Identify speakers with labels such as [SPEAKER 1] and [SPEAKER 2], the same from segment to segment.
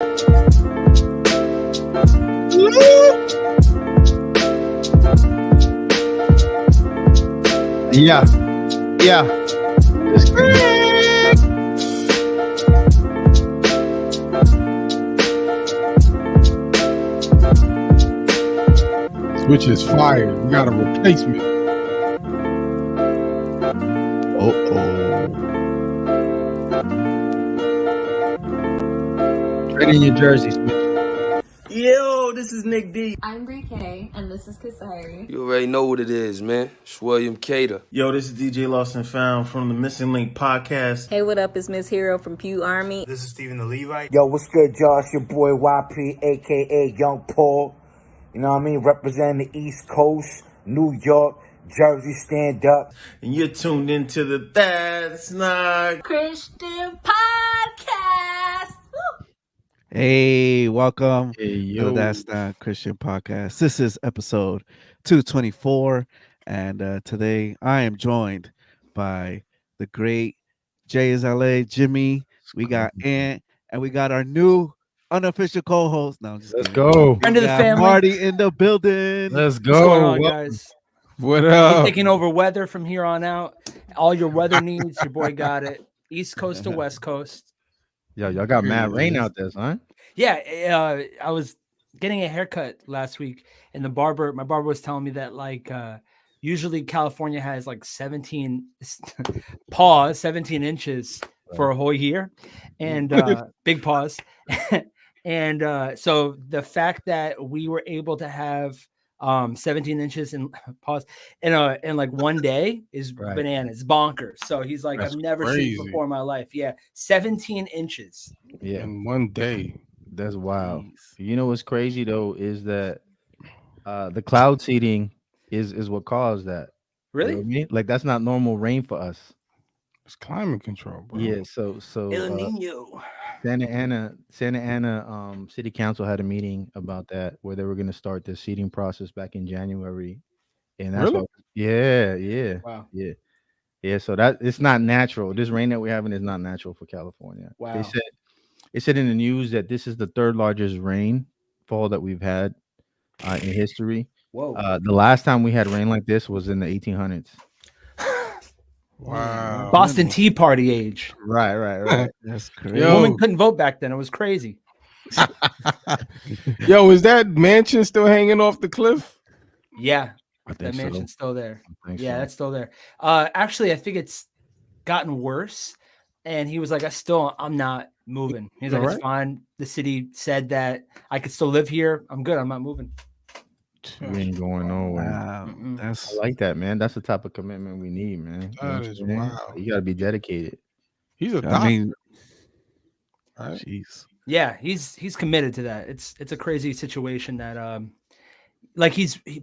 [SPEAKER 1] Yeah. It's great.
[SPEAKER 2] Switch is fired. We got a replacement.
[SPEAKER 1] Trade in your jerseys, Mitch.
[SPEAKER 3] Yo, this is Nick D.
[SPEAKER 4] I'm Brie K, and this is Kasari.
[SPEAKER 5] You already know what it is, man. It's William Cater.
[SPEAKER 3] Yo, this is DJ Lost and Found from the Missing Link podcast.
[SPEAKER 4] Hey, what up? It's Miss Hero from Pew Army.
[SPEAKER 6] This is Stephen the Levite.
[SPEAKER 7] Yo, what's good, y'all? It's your boy YP, aka Young Paul. You know what I mean? Representing the East Coast, New York, Jersey, stand up.
[SPEAKER 3] And you're tuned into the That's Not
[SPEAKER 4] Christian Podcast. Woo!
[SPEAKER 8] Hey, welcome
[SPEAKER 2] Hey,
[SPEAKER 8] to the That's Not Christian Podcast. This is episode 224, and today I am joined by the great Jay is LA, Jimmy. We got Ant, and we got our new unofficial co-host. No, I'm just
[SPEAKER 1] Let's
[SPEAKER 8] kidding.
[SPEAKER 1] go.
[SPEAKER 9] Friend of the family.
[SPEAKER 8] Marty in the building.
[SPEAKER 2] Let's
[SPEAKER 9] What's going
[SPEAKER 2] go.
[SPEAKER 9] on, guys?
[SPEAKER 2] What
[SPEAKER 9] He's
[SPEAKER 2] up?
[SPEAKER 9] taking over weather from here on out. All your weather needs, your boy got it. East Coast to West Coast.
[SPEAKER 1] Yo, y'all got mad rain out there, son.
[SPEAKER 9] Yeah, I was getting a haircut last week, and my barber was telling me that usually California has like 17 inches for a whole year, and big pause. And so the fact that we were able to have 17 inches in like one day is bananas, bonkers. So he's like,
[SPEAKER 2] That's
[SPEAKER 9] I've never
[SPEAKER 2] crazy.
[SPEAKER 9] seen before in my life. Yeah, 17 inches.
[SPEAKER 1] Yeah,
[SPEAKER 2] In one day.
[SPEAKER 1] that's wild. You know what's crazy though is that the cloud seeding is what caused that.
[SPEAKER 9] Really?
[SPEAKER 1] You know what I mean? Like that's not normal rain for us.
[SPEAKER 2] It's climate control, bro.
[SPEAKER 1] Yeah, so
[SPEAKER 9] El Nino.
[SPEAKER 1] Santa Ana City Council had a meeting about that where they were going to start the seeding process back in January, and that's
[SPEAKER 2] Really?
[SPEAKER 1] what. Yeah.
[SPEAKER 9] Wow.
[SPEAKER 1] Yeah. So that it's not natural. This rain that we're having is not natural for California.
[SPEAKER 9] Wow.
[SPEAKER 1] It said in the news that this is the third largest rainfall that we've had in history.
[SPEAKER 9] Whoa.
[SPEAKER 1] The last time we had rain like this was in the 1800s.
[SPEAKER 2] Wow.
[SPEAKER 9] Boston Tea Party age.
[SPEAKER 1] Right.
[SPEAKER 8] That's crazy.
[SPEAKER 2] Yo.
[SPEAKER 9] Women couldn't vote back then. It was crazy.
[SPEAKER 2] Yo, is that mansion still hanging off the cliff?
[SPEAKER 9] Yeah.
[SPEAKER 1] I
[SPEAKER 9] That mansion's still there.
[SPEAKER 1] I think
[SPEAKER 9] Yeah,
[SPEAKER 1] so.
[SPEAKER 9] that's still there. Actually, I think it's gotten worse. And he was like, I'm not moving. He's like,
[SPEAKER 2] All
[SPEAKER 9] it's
[SPEAKER 2] right.
[SPEAKER 9] fine. The city said that I could still live here. I'm good. I'm not moving.
[SPEAKER 1] We ain't going nowhere.
[SPEAKER 8] Wow,
[SPEAKER 9] Mm-mm.
[SPEAKER 1] I
[SPEAKER 8] that's
[SPEAKER 1] like that, man. That's the type of commitment we need, man. You know
[SPEAKER 2] That
[SPEAKER 1] what
[SPEAKER 2] is
[SPEAKER 1] I'm saying?
[SPEAKER 2] wild.
[SPEAKER 1] You gotta be dedicated.
[SPEAKER 2] He's a doctor,
[SPEAKER 8] I mean,
[SPEAKER 2] right?
[SPEAKER 8] jeez.
[SPEAKER 9] Yeah, he's committed to that. It's a crazy situation that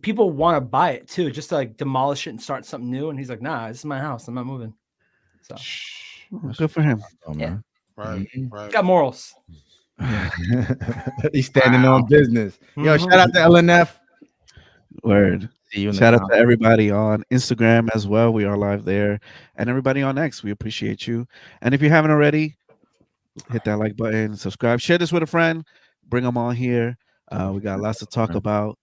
[SPEAKER 9] people want to buy it too, just to like demolish it and start something new. And he's like, nah, this is my house. I'm not moving. So
[SPEAKER 8] Good for him.
[SPEAKER 1] Oh,
[SPEAKER 9] Yeah.
[SPEAKER 1] man.
[SPEAKER 2] Right,
[SPEAKER 1] Mhm.
[SPEAKER 2] right.
[SPEAKER 9] got morals.
[SPEAKER 1] He's standing on business. Yo,
[SPEAKER 9] Mhm.
[SPEAKER 1] shout out to LNF.
[SPEAKER 8] Word.
[SPEAKER 1] See you in the
[SPEAKER 8] Shout out to
[SPEAKER 1] comments.
[SPEAKER 8] everybody on Instagram as well. We are live there. And everybody on X, we appreciate you. And if you haven't already, hit that like button, subscribe, share this with a friend, bring them on here. We got lots to talk about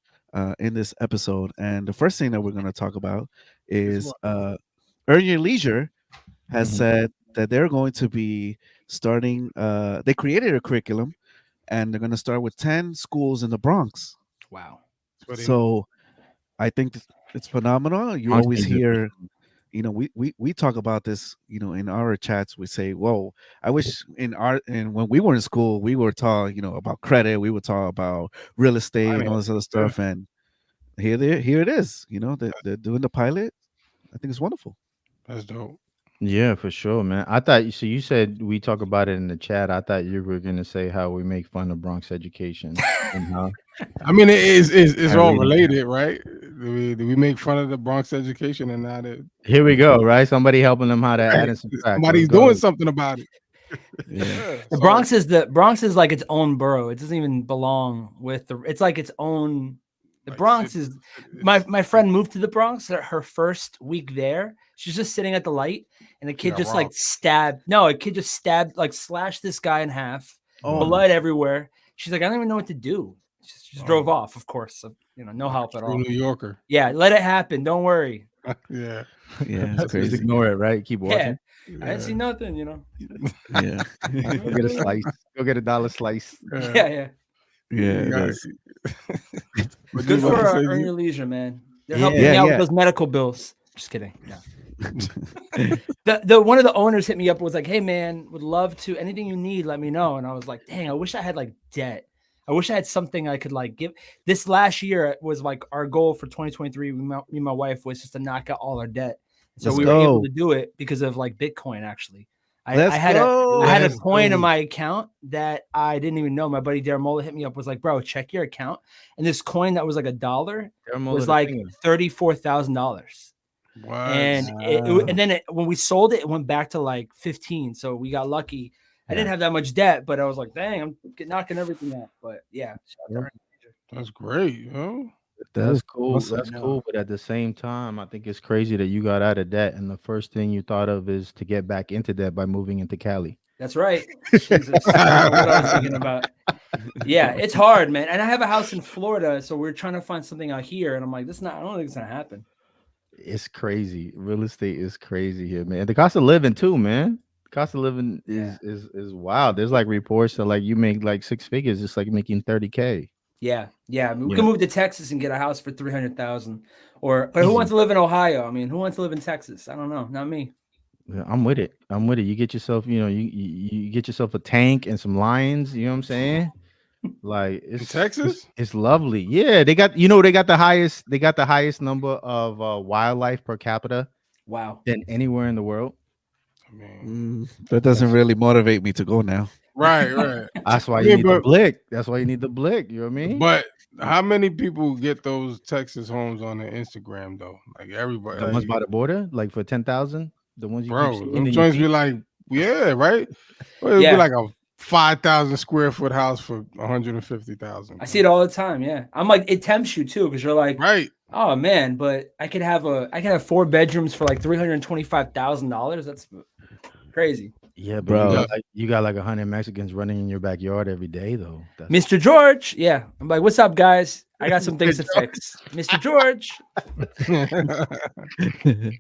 [SPEAKER 8] in this episode. And the first thing that we're going to talk about is Earn Your Leisure has
[SPEAKER 1] Mhm.
[SPEAKER 8] said that they're going to be starting, they created a curriculum and they're going to start with 10 schools in the Bronx.
[SPEAKER 9] Wow.
[SPEAKER 8] So I think it's phenomenal. You
[SPEAKER 1] Bronx
[SPEAKER 8] always
[SPEAKER 1] needs it.
[SPEAKER 8] hear, we talk about this, in our chats. We say, "Whoa, I wish and when we were in school, we were taught, about credit. We were taught about real estate and all this other stuff." And here it is. They're doing the pilot. I think it's wonderful.
[SPEAKER 2] That's dope.
[SPEAKER 1] Yeah, for sure, man. I thought so. You said we talk about it in the chat. I thought you were gonna say how we make fun of Bronx education and how
[SPEAKER 2] I mean, it's
[SPEAKER 1] I
[SPEAKER 2] all
[SPEAKER 1] read it.
[SPEAKER 2] related, right? Do we make fun of the Bronx education and now that
[SPEAKER 1] here we go, right? Somebody helping them how to add and subtract.
[SPEAKER 2] somebody's
[SPEAKER 1] Let's go.
[SPEAKER 2] doing something about it?
[SPEAKER 8] Yeah.
[SPEAKER 9] The Bronx is like its own borough. It doesn't even belong with it's like its own. The
[SPEAKER 2] Like,
[SPEAKER 9] Bronx
[SPEAKER 2] it's-
[SPEAKER 9] is my friend moved to the Bronx. Her first week there, she's just sitting at the light, and a kid
[SPEAKER 2] got
[SPEAKER 9] just
[SPEAKER 2] robbed.
[SPEAKER 9] like slashed this guy in half, blood everywhere. She's like, I don't even know what to do. She just drove off, of course. So, no help at all.
[SPEAKER 2] New Yorker.
[SPEAKER 9] Yeah, let it happen. Don't worry.
[SPEAKER 2] Yeah.
[SPEAKER 8] Yeah, it's
[SPEAKER 1] Just
[SPEAKER 8] crazy.
[SPEAKER 1] ignore it, right? Keep watching.
[SPEAKER 9] I didn't see nothing,
[SPEAKER 8] Yeah.
[SPEAKER 1] Go get a slice. Go get $1 slice.
[SPEAKER 9] Yeah.
[SPEAKER 8] Yeah.
[SPEAKER 2] Guys.
[SPEAKER 9] It's good for earn your leisure, man. They're helping me
[SPEAKER 8] Yeah,
[SPEAKER 9] out
[SPEAKER 8] yeah.
[SPEAKER 9] with those medical bills. Just kidding. No. the one of the owners hit me up, was like, hey man, would love to, anything you need, let me know. And I was like, dang, I wish I had like debt. I wish I had something I could like give. This last year was like our goal for 2023. Me and my wife was just to knock out all our debt. So
[SPEAKER 1] Let's
[SPEAKER 9] we were
[SPEAKER 1] go.
[SPEAKER 9] able to do it because of like Bitcoin. Actually, I had
[SPEAKER 8] go.
[SPEAKER 9] I had a
[SPEAKER 2] Let's
[SPEAKER 9] coin
[SPEAKER 2] go.
[SPEAKER 9] in my account that I didn't even know. My buddy Daramola hit me up, was like, bro, check your account. And this coin that was like $1 was like $34,000.
[SPEAKER 2] What?
[SPEAKER 9] And and then when we sold it, it went back to like 15. So we got lucky. I didn't have that much debt, but I was like, dang, I'm knocking everything out. But yeah,
[SPEAKER 2] That's great, yo.
[SPEAKER 1] That's cool.
[SPEAKER 8] Awesome,
[SPEAKER 1] That's
[SPEAKER 8] yeah.
[SPEAKER 1] cool. But at the same time, I think it's crazy that you got out of debt, and the first thing you thought of is to get back into debt by moving into Cali.
[SPEAKER 9] that's right. Jesus, I don't know what I was thinking about. Yeah, it's hard, man. And I have a house in Florida, so we're trying to find something out here. And I'm like, I don't think it's gonna happen.
[SPEAKER 1] It's crazy. Real estate is crazy here, man. The cost of living too, man. The cost of living is wild. There's like reports that like you make like 6 figures, just like making 30K.
[SPEAKER 9] Yeah. I mean, we can move to Texas and get a house for 300,000. But who wants to live in Ohio? I mean, who wants to live in Texas? I don't know. Not me.
[SPEAKER 1] Yeah, I'm with it. You get yourself, you get yourself a tank and some lions. You know what I'm saying? Like it's
[SPEAKER 2] Texas?
[SPEAKER 1] It's lovely. Yeah, they got the highest number of wildlife per capita
[SPEAKER 9] Wow.
[SPEAKER 1] than anywhere in the world.
[SPEAKER 2] I mean,
[SPEAKER 8] That doesn't really motivate me to go now.
[SPEAKER 2] right.
[SPEAKER 1] That's why you need the blick. That's why you need the blick. You know what I mean?
[SPEAKER 2] But how many people get those Texas homes on their Instagram though? Like everybody.
[SPEAKER 1] The ones by the border, like for 10,000, the ones you
[SPEAKER 2] bro,
[SPEAKER 1] keep seeing
[SPEAKER 2] them
[SPEAKER 1] in
[SPEAKER 2] joints
[SPEAKER 1] your
[SPEAKER 2] be like, yeah, right. Well, it'd be like a 5,000 square foot house for 150,000.
[SPEAKER 9] I see it all the time. Yeah, I'm like, it tempts you too, because you're like,
[SPEAKER 2] right.
[SPEAKER 9] Oh man, but I could have 4 bedrooms for like $325,000. That's crazy.
[SPEAKER 1] Yeah, but
[SPEAKER 8] bro,
[SPEAKER 1] you got like 100 Mexicans running in your backyard every day, though.
[SPEAKER 9] Mr. George, yeah. I'm like, what's up, guys? I got some things to fix. Mr. George.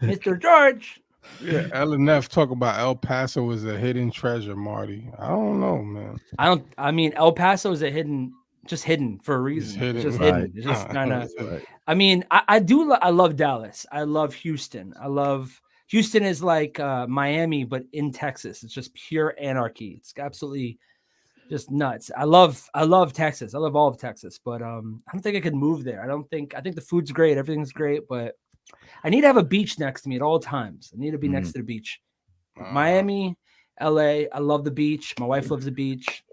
[SPEAKER 9] Mr. George.
[SPEAKER 2] Yeah, LNF talk about El Paso is a hidden treasure, Marty. I don't know, man.
[SPEAKER 9] I mean, El Paso is just hidden for a reason. It's just hidden. It's just kind of. I mean, I love Dallas. I love Houston. Houston is like Miami, but in Texas. It's just pure anarchy. It's absolutely just nuts. I love Texas. I love all of Texas, but I don't think I could move there. I think the food's great. Everything's great, but I need to have a beach next to me at all times. I need to be next to the beach. Miami, LA. I love the beach. My wife loves the beach.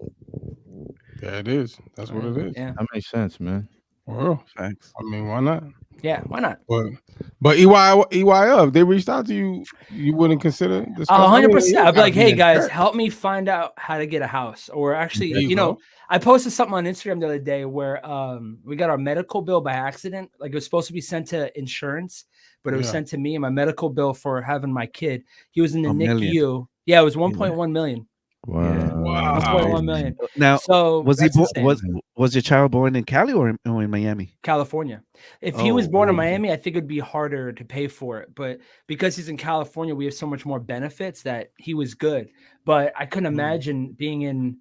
[SPEAKER 2] Yeah, it is. That's what it is.
[SPEAKER 9] Yeah,
[SPEAKER 1] that makes sense, man.
[SPEAKER 2] Well,
[SPEAKER 8] thanks.
[SPEAKER 2] I mean, why not?
[SPEAKER 9] Yeah, why not?
[SPEAKER 2] But EYL, if they reached out to you, you wouldn't consider this?
[SPEAKER 9] 100%. I'd be like, hey guys, help me find out how to get a house. Or actually, I posted something on Instagram the other day where we got our medical bill by accident. Like it was supposed to be sent to insurance, but it was sent to me, and my medical bill for having my kid. He was in the NICU. Yeah, it was 1.1 million.
[SPEAKER 1] Wow.
[SPEAKER 9] Yeah. 1.1 million.
[SPEAKER 8] Now,
[SPEAKER 9] so
[SPEAKER 8] was your child born in Cali or in Miami?
[SPEAKER 9] California. If he was born in Miami, I think it'd be harder to pay for it. But because he's in California, we have so much more benefits that he was good. But I couldn't imagine being in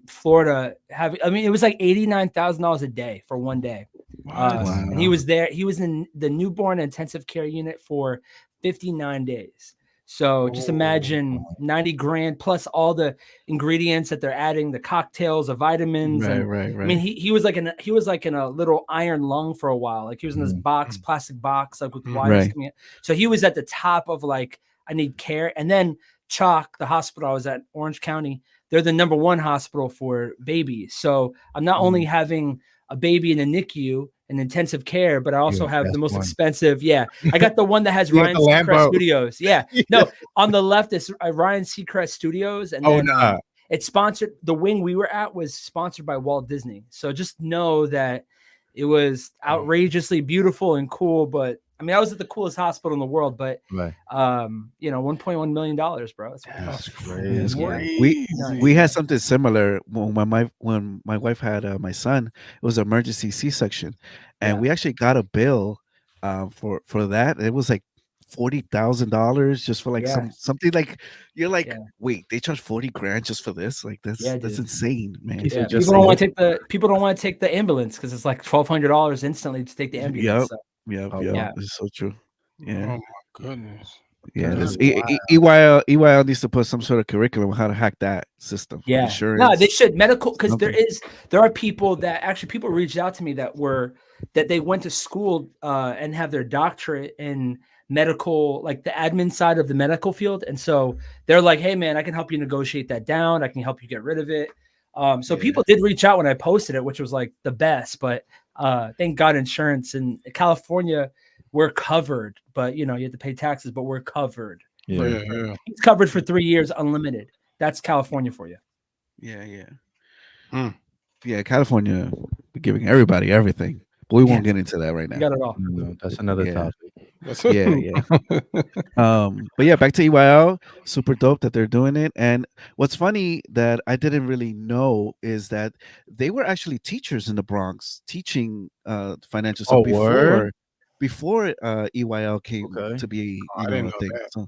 [SPEAKER 9] Florida it was like $89,000 a day for one day. And he was there. He was in the newborn intensive care unit for 59 days. So just imagine 90 grand plus all the ingredients that they're adding, the cocktails, the vitamins.
[SPEAKER 8] Right.
[SPEAKER 9] I mean, he was like in a little iron lung for a while. Like he was in this plastic box, like with wires coming in. So he was at the top of like, I need care. And then Chalk, the hospital I was at, Orange County, they're the #1 hospital for babies. So I'm not only having a baby in a NICU and intensive care, but I also have the most expensive. Yeah. I got the one that has Ryan Seacrest Studios. Yeah. No, on the left is Ryan Seacrest Studios. And then it's sponsored. The wing we were at was sponsored by Walt Disney. So just know that it was outrageously beautiful and cool, but I mean, I was at the coolest hospital in the world, but
[SPEAKER 1] Right.
[SPEAKER 9] $1.1 million, bro.
[SPEAKER 2] That's
[SPEAKER 1] crazy.
[SPEAKER 2] crazy.
[SPEAKER 8] We had something similar when my wife had my son. It was an emergency C-section, and we actually got a bill for that. It was like $40,000 just for like something like you're like, wait, they charge 40 grand just for this? Like that's insane, man.
[SPEAKER 9] Yeah, people don't want to take the ambulance because it's like $1,200 instantly to take the ambulance.
[SPEAKER 8] Yeah, it's so true. Yeah.
[SPEAKER 2] Oh my goodness.
[SPEAKER 8] Yeah, EYL needs to put some sort of curriculum on how to hack that system.
[SPEAKER 9] Yeah,
[SPEAKER 8] insurance.
[SPEAKER 9] No, they should medical because there are people that actually people reached out to me that they went to school and have their doctorate in medical, like the admin side of the medical field, and so they're like, hey man, I can help you negotiate that down. I can help you get rid of it. So people did reach out when I posted it, which was like the best. But thank God, insurance in California. We're covered, but you have to pay taxes, but we're covered.
[SPEAKER 2] Yeah.
[SPEAKER 9] It's covered for 3 years, unlimited. That's California for you.
[SPEAKER 8] Yeah, California, we're giving everybody everything, but we won't get into that right now.
[SPEAKER 9] You got it all.
[SPEAKER 1] No, that's another topic.
[SPEAKER 8] But yeah, back to EYL. Super dope that they're doing it. And what's funny that I didn't really know is that they were actually teachers in the Bronx teaching financial. So before EYL came to be a thing. So,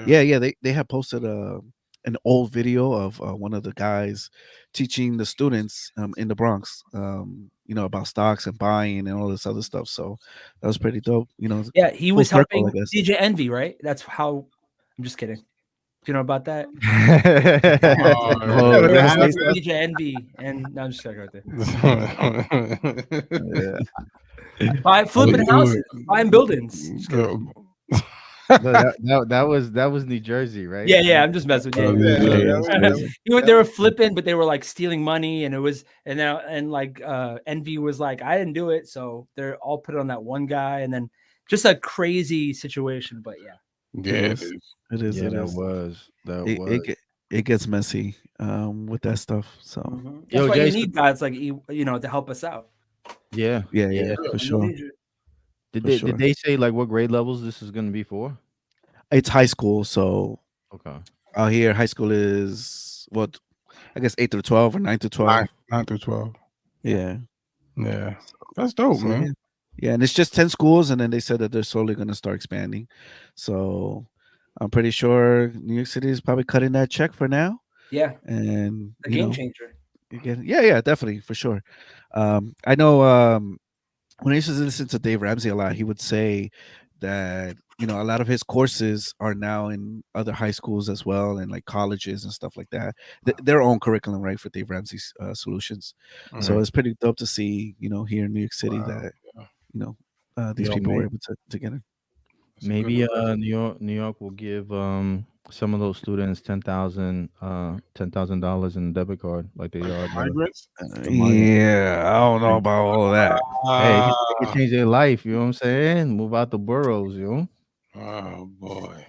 [SPEAKER 8] they have posted an old video of one of the guys teaching the students in the Bronx, about stocks and buying and all this other stuff. So that was pretty dope.
[SPEAKER 9] Yeah, he was helping DJ Envy, right? That's how. I'm just kidding. Do you know about that? DJ Envy, and no, I'm just kidding right there. By flipping houses, buying buildings.
[SPEAKER 1] That was New Jersey, right?
[SPEAKER 9] Yeah. I'm just messing with you. They were flipping, but they were like stealing money, and Envy was like, I didn't do it, so they're all put on that one guy, and then just a crazy situation. But
[SPEAKER 8] it is. It gets messy with that stuff. So
[SPEAKER 9] that's why you need guys like to help us out.
[SPEAKER 1] Yeah,
[SPEAKER 8] for sure.
[SPEAKER 1] Did they say like what grade levels this is going to be for?
[SPEAKER 8] It's high school, so
[SPEAKER 1] out
[SPEAKER 8] here high school is what I guess 8 through 12 or 9 through 12.
[SPEAKER 2] 9 through 12.
[SPEAKER 8] Yeah,
[SPEAKER 2] that's dope, man.
[SPEAKER 8] Yeah, and it's just 10 schools, and then they said that they're slowly going to start expanding. So I'm pretty sure New York City is probably cutting that check for now.
[SPEAKER 9] Yeah,
[SPEAKER 8] and
[SPEAKER 9] a game changer.
[SPEAKER 8] Yeah, definitely for sure. I know when I used to listen to Dave Ramsey a lot, he would say that a lot of his courses are now in other high schools as well, and like colleges and stuff like that. Their own curriculum, right, for Dave Ramsey's solutions. So it's pretty dope to see, here in New York City that these people were able to get in.
[SPEAKER 1] Maybe New York will give some of those students $10,000 in debit card, like they are.
[SPEAKER 2] Migrants?
[SPEAKER 8] Yeah, I don't know about all of that.
[SPEAKER 1] Hey, they can change their life. You know what I'm saying? Move out the boroughs.
[SPEAKER 2] Oh boy,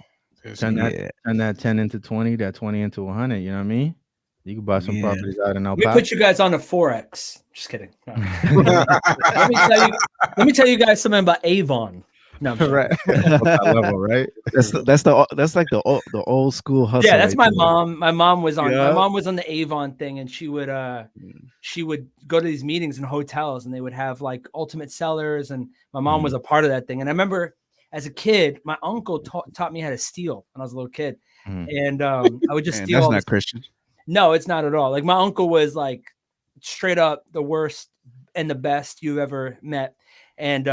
[SPEAKER 1] turn that 10 into 20, that 20 into 100. You know what I mean? You can buy some properties out in El Paso.
[SPEAKER 9] We put you guys on a Forex. Just kidding. No. let me tell you guys something about Avon. No,
[SPEAKER 1] right. Level, right?
[SPEAKER 8] That's like the old school hustle.
[SPEAKER 9] Yeah, that's my mom. My mom was on the Avon thing, and she would go to these meetings in hotels, and they would have like ultimate sellers, and my mom was a part of that thing. And I remember as a kid, my uncle taught me how to steal when I was a little kid, and I would just steal.
[SPEAKER 8] That's not Christian.
[SPEAKER 9] No, it's not at all. Like my uncle was like straight up the worst and the best you ever met, and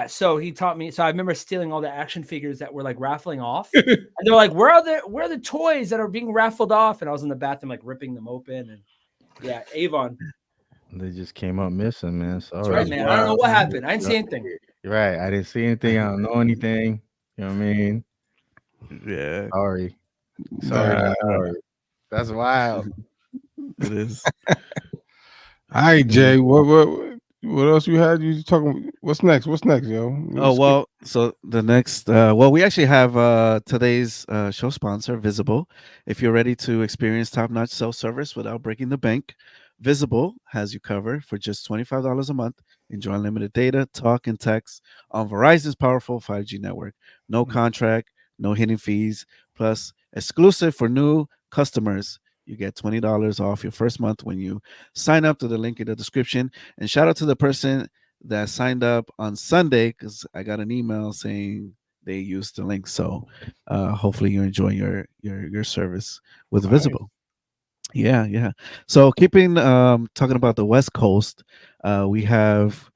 [SPEAKER 9] so he taught me. So I remember stealing all the action figures that were like raffling off. And they're like, where are the toys that are being raffled off? And I was in the bathroom like ripping them open. And Avon.
[SPEAKER 1] They just came up missing, man. Sorry.
[SPEAKER 9] That's right, man. I don't know what happened. I didn't see anything.
[SPEAKER 1] Right. I didn't see anything. I don't know anything. You know what I mean?
[SPEAKER 8] Yeah.
[SPEAKER 1] Sorry. That's wild.
[SPEAKER 8] It is.
[SPEAKER 2] All right, Jay. What else you had? You talking? What's next? Yo?
[SPEAKER 8] So the next, we actually have today's show sponsor, Visible. If you're ready to experience top-notch self-service without breaking the bank, Visible has you covered for just $25 a month. Enjoy unlimited data, talk, and text on Verizon's powerful 5G network. No contract, no hidden fees. Plus, exclusive for new customers, you get $20 off your first month when you sign up to the link in the description. And shout out to the person that signed up on Sunday because I got an email saying they used the link. So hopefully you're enjoying your service with
[SPEAKER 2] Nice.
[SPEAKER 8] Visible. Yeah, yeah. So keeping talking about the West Coast, we have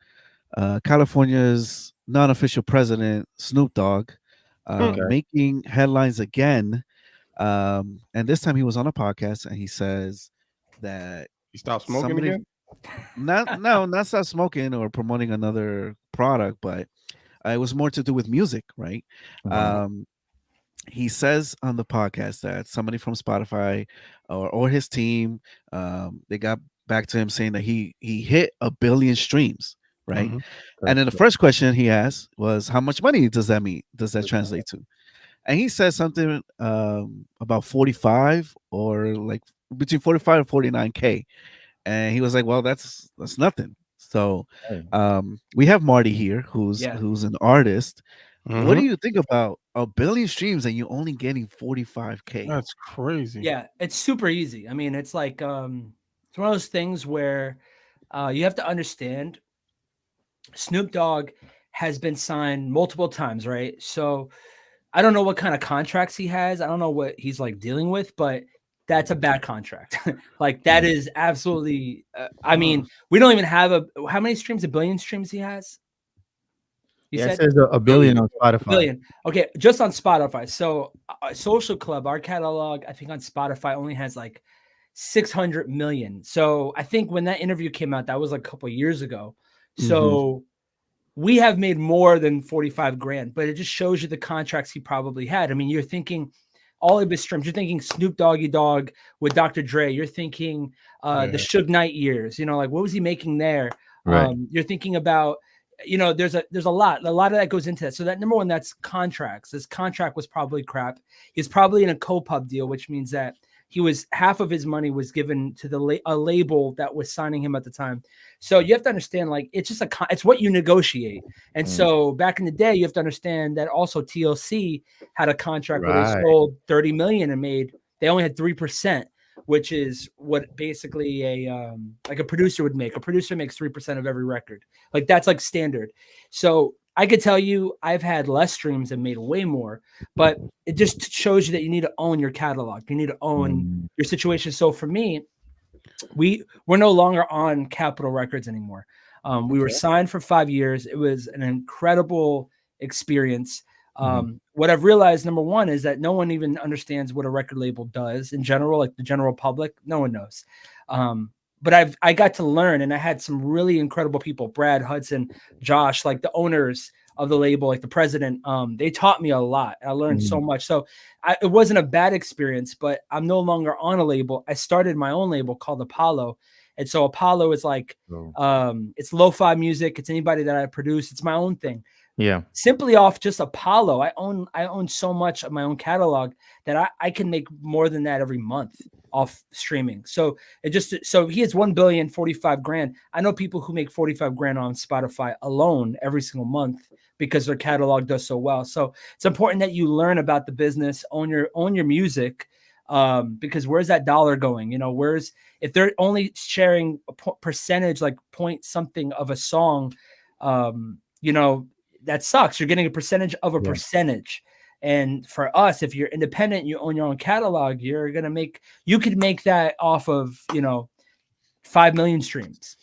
[SPEAKER 8] California's non-official president Snoop Dogg
[SPEAKER 1] Okay.
[SPEAKER 8] making headlines again, and this time he was on a podcast and he says that
[SPEAKER 2] You stop smoking
[SPEAKER 8] somebody
[SPEAKER 2] again?
[SPEAKER 8] not stop smoking or promoting another product, but it was more to do with music, right?
[SPEAKER 1] Wow.
[SPEAKER 8] He says on the podcast that somebody from Spotify or his team, they got back to him saying that he hit 1 billion streams, right?
[SPEAKER 2] Mhm.
[SPEAKER 8] And then the
[SPEAKER 1] That's
[SPEAKER 8] first question he asked was, "How much money does that mean? Does that translate to?" And he said something about 45 or like between 45 and 49K, and he was like, "Well, that's nothing." So
[SPEAKER 1] right.
[SPEAKER 8] we have Marty here, who's
[SPEAKER 9] Yeah.
[SPEAKER 8] who's an artist. What do
[SPEAKER 2] Mhm.
[SPEAKER 8] you think about 1 billion streams and you only getting 45K?
[SPEAKER 2] That's crazy.
[SPEAKER 9] Yeah, it's super easy. I mean, it's like it's one of those things where you have to understand Snoop Dogg has been signed multiple times, right? So I don't know what kind of contracts he has. I don't know what he's like dealing with, but that's a bad contract. Like that is absolutely. I mean, we don't even have how many streams? 1 billion streams he has. You
[SPEAKER 1] Yeah, it
[SPEAKER 9] said
[SPEAKER 1] says a billion on
[SPEAKER 9] a
[SPEAKER 1] Spotify.
[SPEAKER 9] billion. Okay, just on Spotify. So Social Club, our catalog, I think on Spotify only has like 600 million. So I think when that interview came out, that was like a couple of years ago. So we have made more than 45 grand, but it just shows you the contracts he probably had. I mean, you're thinking all of his streams. You're thinking Snoop Doggy Dogg with Dr. Dre. You're thinking the Suge Knight years. You know, like what was he making there?
[SPEAKER 1] Right.
[SPEAKER 9] You're thinking about, there's a lot of that goes into that. So that number one, that's contracts. This contract was probably crap. He's probably in a co-pub deal, which means that he was half of his money was given to a label that was signing him at the time. So you have to understand, like, it's just it's what you negotiate. And so back in the day, you have to understand that also TLC had a contract where they
[SPEAKER 1] Right.
[SPEAKER 9] sold 30 million and they only had 3%, which is what basically like a producer would make. A producer makes 3% of every record. Like that's like standard. So I could tell you I've had less streams and made way more, but it just shows you that you need to own your catalog. You need to own your situation. So for me, we're no longer on Capitol Records anymore. We were signed for 5 years. It was an incredible experience. What I've realized, number one, is that no one even understands what a record label does in general, like the general public. No one knows. But I got to learn, and I had some really incredible people, Brad, Hudson, Josh, like the owners of the label, like the president. They taught me a lot. I learned so much. So it wasn't a bad experience, but I'm no longer on a label. I started my own label called Apollo. And so Apollo is like, it's lo-fi music. It's anybody that I produce. It's my own thing.
[SPEAKER 1] Yeah.
[SPEAKER 9] Simply off just Apollo, I own so much of my own catalog that I can make more than that every month off streaming. So he has 1 billion, 45 grand. I know people who make 45 grand on Spotify alone every single month because their catalog does so well. So it's important that you learn about the business, own your music, because where's that dollar going? If they're only sharing a percentage, like point something of a song, that sucks. You're getting a percentage of a percentage. And for us, if you're independent, you own your own catalog, you could make that off of, 5 million streams,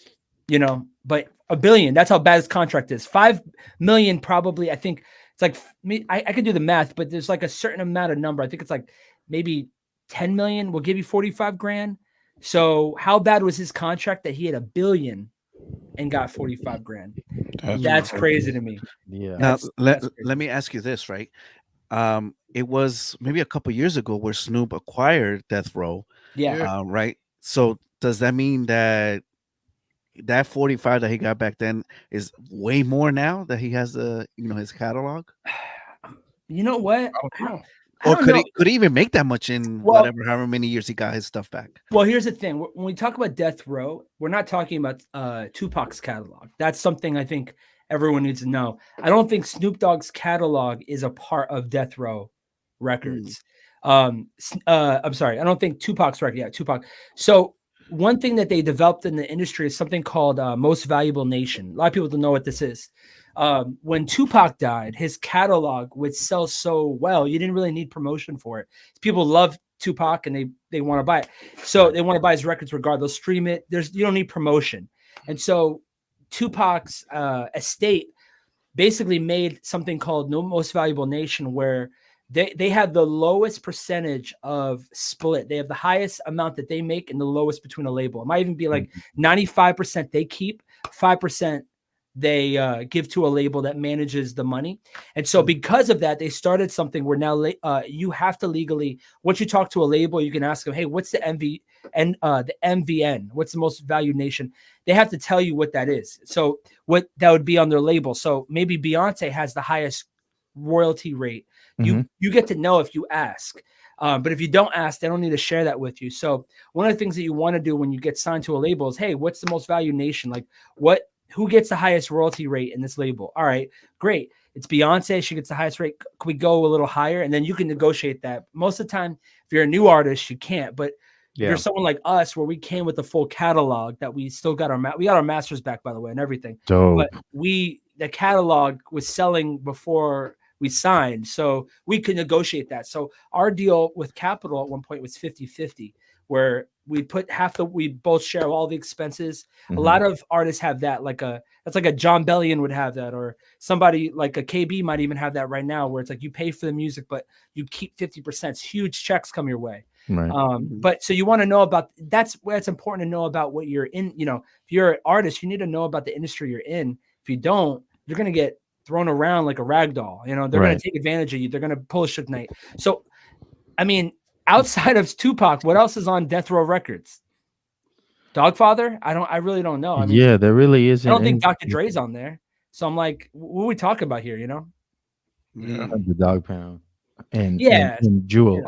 [SPEAKER 9] but 1 billion, that's how bad his contract is. 5 million, probably, I think it's like, I could do the math, but there's like a certain amount of number. I think it's like maybe 10 million will give you 45 grand. So how bad was his contract that he had 1 billion and got 45 grand? That's crazy to me.
[SPEAKER 1] Yeah.
[SPEAKER 8] Now,
[SPEAKER 9] That's
[SPEAKER 8] let me ask you this, right? It was maybe a couple years ago where Snoop acquired Death Row.
[SPEAKER 9] Yeah.
[SPEAKER 8] Right. So does that mean that 45 that he got back then is way more now that he has his catalog?
[SPEAKER 9] You know what?
[SPEAKER 2] I don't know.
[SPEAKER 9] I don't
[SPEAKER 8] could
[SPEAKER 9] know.
[SPEAKER 8] could he even make that much in however many years he got his stuff back?
[SPEAKER 9] Well, here's the thing. When we talk about Death Row, we're not talking about Tupac's catalog. That's something I think everyone needs to know. I don't think Snoop Dogg's catalog is a part of Death Row Records. I'm sorry. I don't think Tupac's record. Yeah, Tupac. So one thing that they developed in the industry is something called Most Valuable Nation. A lot of people don't know what this is. When Tupac died, his catalog would sell so well, you didn't really need promotion for it. People love Tupac and they want to buy it. So they want to buy his records regardless, stream it. You don't need promotion. And so Tupac's estate basically made something called No Most Valuable Nation, where they have the lowest percentage of split. They have the highest amount that they make and the lowest between a label. It might even be like 95% they keep, 5% they give to a label that manages the money. And so because of that, they started something where now you have to legally, once you talk to a label, you can ask them, hey, what's the MVN? What's the most valued nation? They have to tell you what that is. So what that would be on their label. So maybe Beyonce has the highest royalty rate. You get to know if you ask. But if you don't ask, they don't need to share that with you. So one of the things that you want to do when you get signed to a label is, hey, what's the most valued nation? Like who gets the highest royalty rate in this label? All right, great. It's Beyonce. She gets the highest rate. Can we go a little higher? And then you can negotiate that. Most of the time, if you're a new artist, you can't. But if you're someone like us, where we came with a full catalog, that we still got we got our masters back, by the way, and everything.
[SPEAKER 1] Dope.
[SPEAKER 9] But the catalog was selling before we signed, so we could negotiate that. So our deal with Capitol at one point was 50-50, where we both share all the expenses. A lot of artists have that, that's like a John Bellion would have that, or somebody like a KB might even have that right now, where it's like you pay for the music, but you keep 50%. Huge checks come your way.
[SPEAKER 1] Right.
[SPEAKER 9] But so you want to know about, that's where it's important to know about what you're in. If you're an artist, you need to know about the industry you're in. If you don't, you're going to get thrown around like a rag doll. They're going to take advantage of you. They're going to pull a Suge Knight. So, I mean, outside of Tupac, what else is on Death Row Records? Dogfather? I really don't know. I mean,
[SPEAKER 1] there really isn't.
[SPEAKER 9] I don't think Dr. Dre's on there. So I'm like, what are we talking about here?
[SPEAKER 2] Yeah.
[SPEAKER 1] The Dog Pound and Jewel.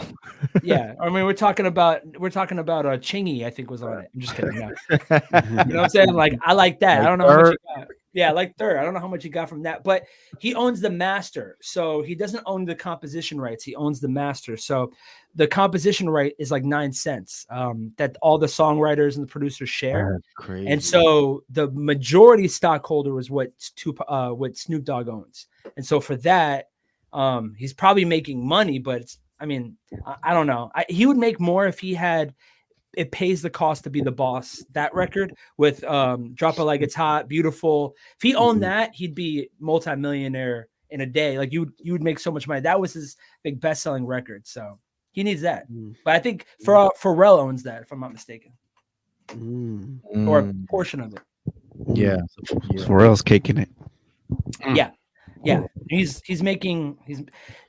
[SPEAKER 9] Yeah. I mean, we're talking about Chingy, I think, was on it. I'm just kidding. No. You know what I'm saying? Like, I like that. I don't know how much he got. Yeah, like Third. I don't know how much he got from that, but he owns the master. So he doesn't own the composition rights. He owns the master. So the composition right is like 9 cents that all the songwriters and the producers share.
[SPEAKER 1] That's crazy.
[SPEAKER 9] And so the majority stockholder was what Snoop Dogg owns. And so for that, he's probably making money, but I don't know. He would make more if he had It Pays the Cost to Be the Boss, that record with Drop It Like It's Hot, Beautiful. If he owned that, he'd be multimillionaire in a day. Like you would make so much money. That was his big best-selling record. So he needs that. But I think Pharrell owns that, if I'm not mistaken. Or a portion of it.
[SPEAKER 1] Yeah.
[SPEAKER 8] Pharrell's caking it.
[SPEAKER 9] Yeah. He's making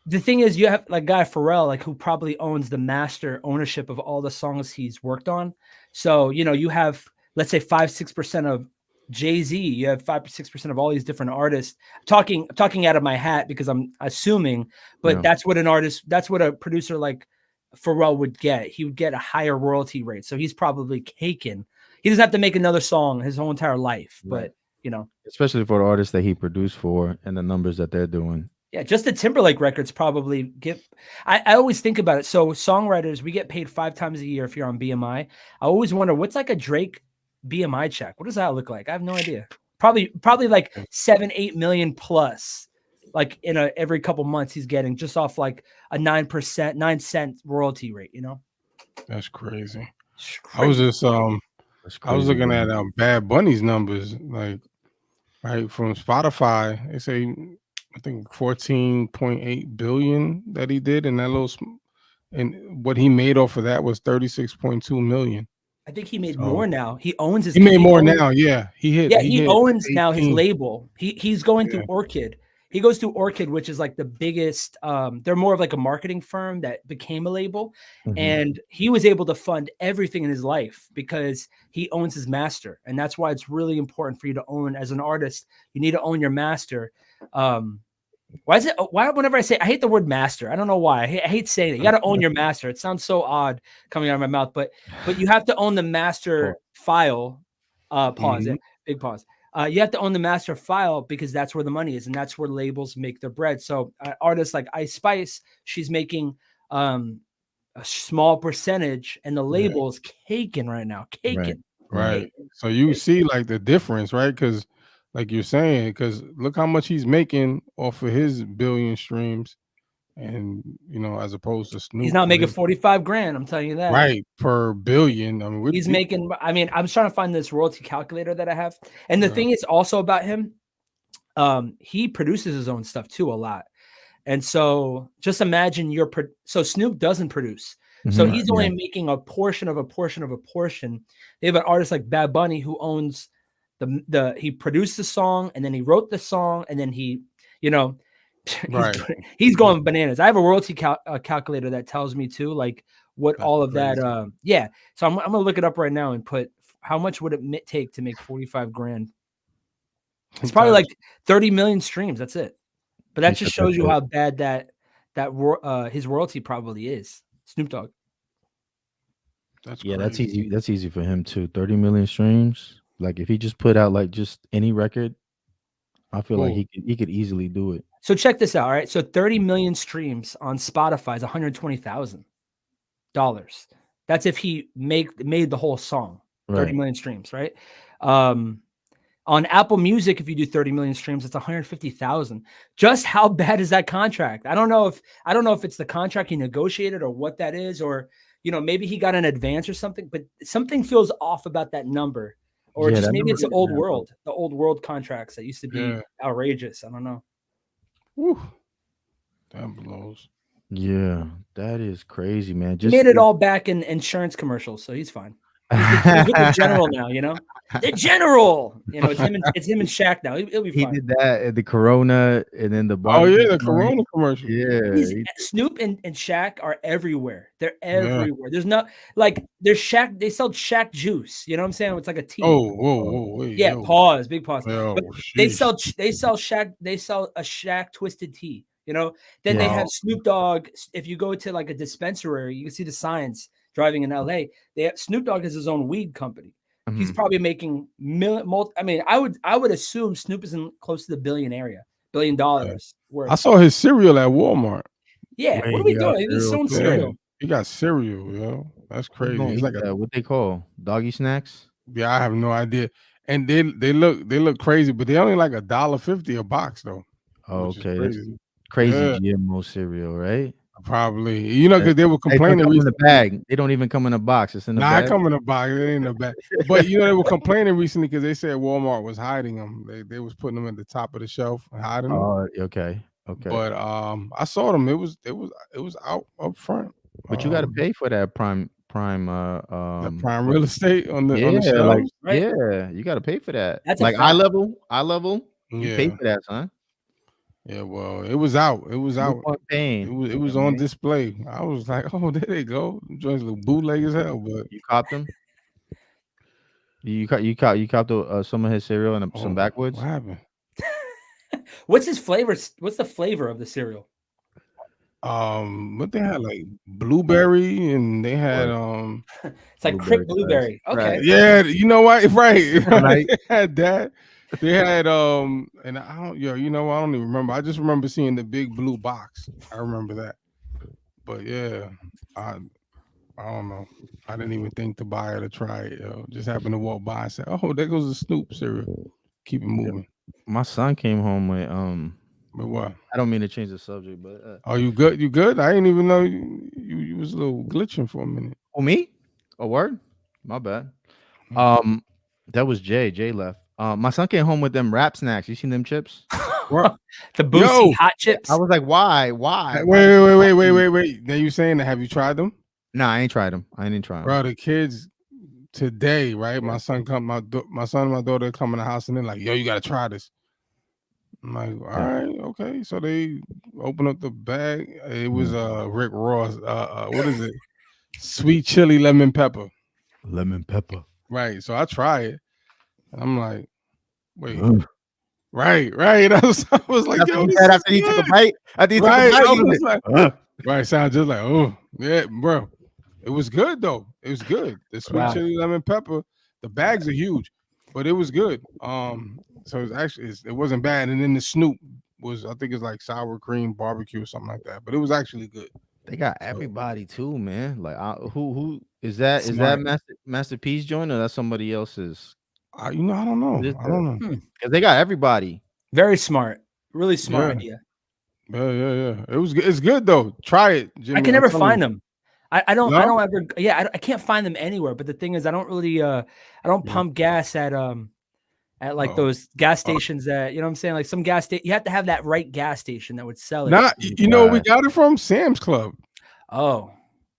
[SPEAKER 9] the thing is, you have like guy Pharrell, like, who probably owns the master ownership of all the songs he's worked on. So, you have, let's say 5-6% of Jay-Z, you have 5-6% of all these different artists. I'm talking out of my hat because I'm assuming, but that's what a producer like Pharrell would get. He would get a higher royalty rate. So he's probably caking. He doesn't have to make another song his whole entire life, but
[SPEAKER 1] especially for the artists that he produced for and the numbers that they're doing.
[SPEAKER 9] Yeah, just the Timberlake records probably get. I always think about it. So songwriters, we get paid 5 times a year if you're on BMI. I always wonder what's like a Drake BMI check. What does that look like? I have no idea. Probably like 7-8 million plus. Like in every couple months he's getting just off like a 9% royalty rate.
[SPEAKER 2] That's crazy. I was just I was looking at Bad Bunny's numbers, like, right, from Spotify. They say, I think 14.8 billion that he did, and that little, and what he made off of that was 36.2 million.
[SPEAKER 9] I think he made more now. He owns his.
[SPEAKER 2] He made more now. Yeah, he
[SPEAKER 9] owns
[SPEAKER 2] 18.
[SPEAKER 9] now his label. He's going through Orchid. He goes through Orchid, which is like the biggest. They're more of like a marketing firm that became a label, and he was able to fund everything in his life because he owns his master, and that's why it's really important for you to own as an artist. You need to own your master. Why is it? Why whenever I say I hate the word master, I don't know why. I hate saying it. You got to own your master. It sounds so odd coming out of my mouth, but you have to own the master file. Pause it. Big pause. You have to own the master file because that's where the money is, and that's where labels make their bread. So artists like Ice Spice, she's making a small percentage, and the label's caking right now. Caking.
[SPEAKER 2] Right.
[SPEAKER 9] Caking.
[SPEAKER 2] So you see like the difference, right? Because like you're saying, because look how much he's making off of his billion streams, and as opposed to Snoop.
[SPEAKER 9] He's not making 45 grand. I'm telling you that.
[SPEAKER 2] Right, per billion. I mean,
[SPEAKER 9] he's making. I mean, I'm trying to find this royalty calculator that I have, and the thing is also about him. He produces his own stuff too a lot, and so just imagine so Snoop doesn't produce, so he's only making a portion of a portion of a portion. They have an artist like Bad Bunny who owns he produced the song, and then he wrote the song, and then he, he's going bananas. I have a royalty calculator that tells me too, like what that's all of crazy. That. So I'm gonna look it up right now and put how much would it take to make 45 grand. It's probably like 30 million streams. That's it. But that just shows you how bad that his royalty probably is. Snoop Dogg.
[SPEAKER 2] That's
[SPEAKER 1] that's easy. That's easy for him too. 30 million streams. Like if he just put out like just any record, I feel like he could easily do it.
[SPEAKER 9] So check this out. All right. So 30 million streams on Spotify is $120,000. That's if he made the whole song. 30 million streams, right? On Apple Music, if you do 30 million streams, it's 150,000. Just how bad is that contract? I don't know if it's the contract he negotiated or what that is, or maybe he got an advance or something, but something feels off about that number. Or just maybe it's the old world contracts that used to be outrageous. I don't know.
[SPEAKER 2] Whew. That blows.
[SPEAKER 1] Yeah, that is crazy, man.
[SPEAKER 9] He made it all back in insurance commercials, so he's fine. He's with the general now, the general. It's him and Shaq now. He'll be fine.
[SPEAKER 1] He did that at the Corona and then the
[SPEAKER 2] the Corona commercial.
[SPEAKER 1] Yeah,
[SPEAKER 9] Snoop and Shaq are everywhere. They're everywhere. There's not like there's Shaq. They sell Shaq juice. You know what I'm saying? It's like a tea.
[SPEAKER 2] Whoa, wait,
[SPEAKER 9] yeah.
[SPEAKER 2] Yo.
[SPEAKER 9] Pause. Big pause.
[SPEAKER 2] Yo,
[SPEAKER 9] they sell Shaq. They sell a Shaq twisted tea. Then they have Snoop Dogg. If you go to like a dispensary, you can see the signs. Driving in LA, Snoop Dogg has his own weed company. He's probably making I would assume Snoop is in close to the $1 billion worth.
[SPEAKER 2] I saw his cereal at Walmart.
[SPEAKER 9] Yeah, what are we doing? He's selling cereal.
[SPEAKER 2] He got cereal, yo. That's crazy. It's like
[SPEAKER 1] what they call doggy snacks.
[SPEAKER 2] Yeah, I have no idea. And they look crazy, but they only like $1.50 a box though.
[SPEAKER 1] Oh, okay, crazy GMO cereal, right?
[SPEAKER 2] Probably, because they were complaining
[SPEAKER 1] in the bag. They don't even come in a box. It's in the bag.
[SPEAKER 2] Nah, come in a box. It ain't in the bag. But they were complaining recently because they said Walmart was hiding them. They was putting them at the top of the shelf and hiding them.
[SPEAKER 1] Oh, okay.
[SPEAKER 2] But I saw them. It was out up front.
[SPEAKER 1] But you got to pay for that prime
[SPEAKER 2] real estate on the shelves.
[SPEAKER 9] Right?
[SPEAKER 1] Yeah, you got to pay for that.
[SPEAKER 9] That's
[SPEAKER 1] like eye level. You pay for that, son.
[SPEAKER 2] Yeah, well, it was out. It was out.
[SPEAKER 1] Paying.
[SPEAKER 2] It was on display. I was like, oh, there they go. Joints look bootleg as hell, but
[SPEAKER 1] you copped them. You copped some of his cereal and some backwoods.
[SPEAKER 2] What happened?
[SPEAKER 9] What's his flavor? What's the flavor of the cereal?
[SPEAKER 2] What they had, like blueberry, and they had
[SPEAKER 9] it's like Crick blueberry. Okay.
[SPEAKER 2] Yeah, you know what? Right. They had that. They had and I don't I don't even remember. I just remember seeing the big blue box. I remember that. But yeah, I don't know. I didn't even think to buy it or try it. Just happened to walk by and say, "Oh, there goes the Snoop cereal." Keep it moving.
[SPEAKER 1] My son came home with
[SPEAKER 2] But what?
[SPEAKER 1] I don't mean to change the subject, but
[SPEAKER 2] oh, you good? You good? I didn't even know you was a little glitching for a minute.
[SPEAKER 1] Oh, me? A word? My bad. That was Jay. Jay left. My son came home with them rap snacks. You seen them chips?
[SPEAKER 9] The Boosie hot chips.
[SPEAKER 1] I was like, why? Why?
[SPEAKER 2] Wait. Now you saying that? Have you tried them?
[SPEAKER 1] Nah, I ain't tried them. I ain't tried them.
[SPEAKER 2] Bro, the kids today, right? My son and my daughter come in the house and they're like, yo, you gotta try this. I'm like, all right, okay. So they open up the bag. It was Rick Ross. What is it? Sweet chili lemon pepper.
[SPEAKER 1] Lemon pepper.
[SPEAKER 2] Right. So I try it. And I'm like, wait, Right. I was like,
[SPEAKER 1] That's
[SPEAKER 2] yo,
[SPEAKER 1] what he
[SPEAKER 2] this
[SPEAKER 1] said
[SPEAKER 2] is
[SPEAKER 1] after he took a
[SPEAKER 2] good.
[SPEAKER 1] bite. After he took a
[SPEAKER 2] Right.
[SPEAKER 1] bite,
[SPEAKER 2] I
[SPEAKER 1] he
[SPEAKER 2] was
[SPEAKER 1] was
[SPEAKER 2] like, right. Sound just like, oh yeah, bro. It was good though. It was good. The sweet
[SPEAKER 9] Wow.
[SPEAKER 2] chili lemon pepper. The bags are huge, but it was good. So it's actually it wasn't bad. And then the Snoop was, I think it's like sour cream barbecue or something like that. But it was actually good.
[SPEAKER 1] They got everybody too, man. Like, who is that? Is that
[SPEAKER 2] Smart.
[SPEAKER 1] Masterpiece joint or that's somebody else's?
[SPEAKER 2] I don't know. I don't know.
[SPEAKER 1] Because they got everybody.
[SPEAKER 9] Very smart. Really smart
[SPEAKER 2] Yeah.
[SPEAKER 9] idea.
[SPEAKER 2] Yeah. It was. It's good though. Try it, Jimmy.
[SPEAKER 9] I can
[SPEAKER 2] I'm
[SPEAKER 9] never
[SPEAKER 2] telling
[SPEAKER 9] find
[SPEAKER 2] you.
[SPEAKER 9] them. I don't
[SPEAKER 2] No?
[SPEAKER 9] ever. Yeah, I can't find them anywhere. But the thing is, I don't really. I don't
[SPEAKER 2] Yeah.
[SPEAKER 9] pump gas at like
[SPEAKER 2] Oh.
[SPEAKER 9] those gas stations that, you know what I'm saying? Like some gas station, you have to have that right gas station that would sell it.
[SPEAKER 2] Nah, you know where we got it from? Sam's Club.
[SPEAKER 9] Oh,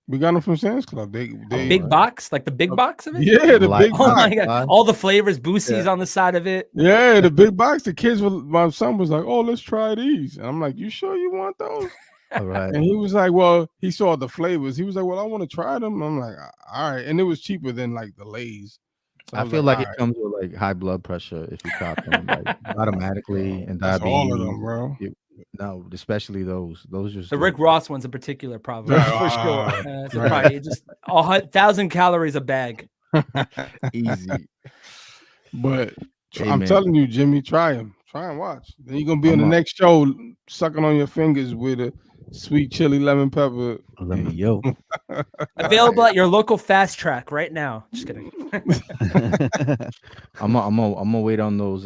[SPEAKER 2] We got them from Sam's Club. They
[SPEAKER 9] big box, like the big box of it.
[SPEAKER 2] Yeah, the big
[SPEAKER 9] Oh
[SPEAKER 2] box.
[SPEAKER 9] my god, all the flavors, Boosie's on the side of it.
[SPEAKER 2] Yeah, the big box. The kids were. My son was like, "Oh, let's try these." And I'm like, "You sure you want those?"
[SPEAKER 1] All right.
[SPEAKER 2] And he was like, "Well," he saw the flavors. He was like, "Well, I want to try them." I'm like, "All right." And it was cheaper than like the Lay's. So
[SPEAKER 1] I
[SPEAKER 2] was
[SPEAKER 1] feel like
[SPEAKER 2] "All
[SPEAKER 1] it
[SPEAKER 2] right."
[SPEAKER 1] comes with like high blood pressure if you cop them like automatically and
[SPEAKER 2] That's
[SPEAKER 1] diabetes.
[SPEAKER 2] all of them, bro.
[SPEAKER 1] No, especially those. Those just
[SPEAKER 9] The Rick Ross one's in particular, probably
[SPEAKER 2] Right,
[SPEAKER 9] for sure. So
[SPEAKER 2] right.
[SPEAKER 9] probably just 1,000 calories a bag.
[SPEAKER 1] easy.
[SPEAKER 2] But
[SPEAKER 1] Hey,
[SPEAKER 2] I'm
[SPEAKER 1] man.
[SPEAKER 2] telling you, Jimmy, try them. Try and watch. Then you're gonna be on the next show sucking on your fingers with a sweet chili lemon pepper.
[SPEAKER 1] Yo.
[SPEAKER 9] Available at your local fast track right now. Just kidding.
[SPEAKER 1] I'm gonna wait on those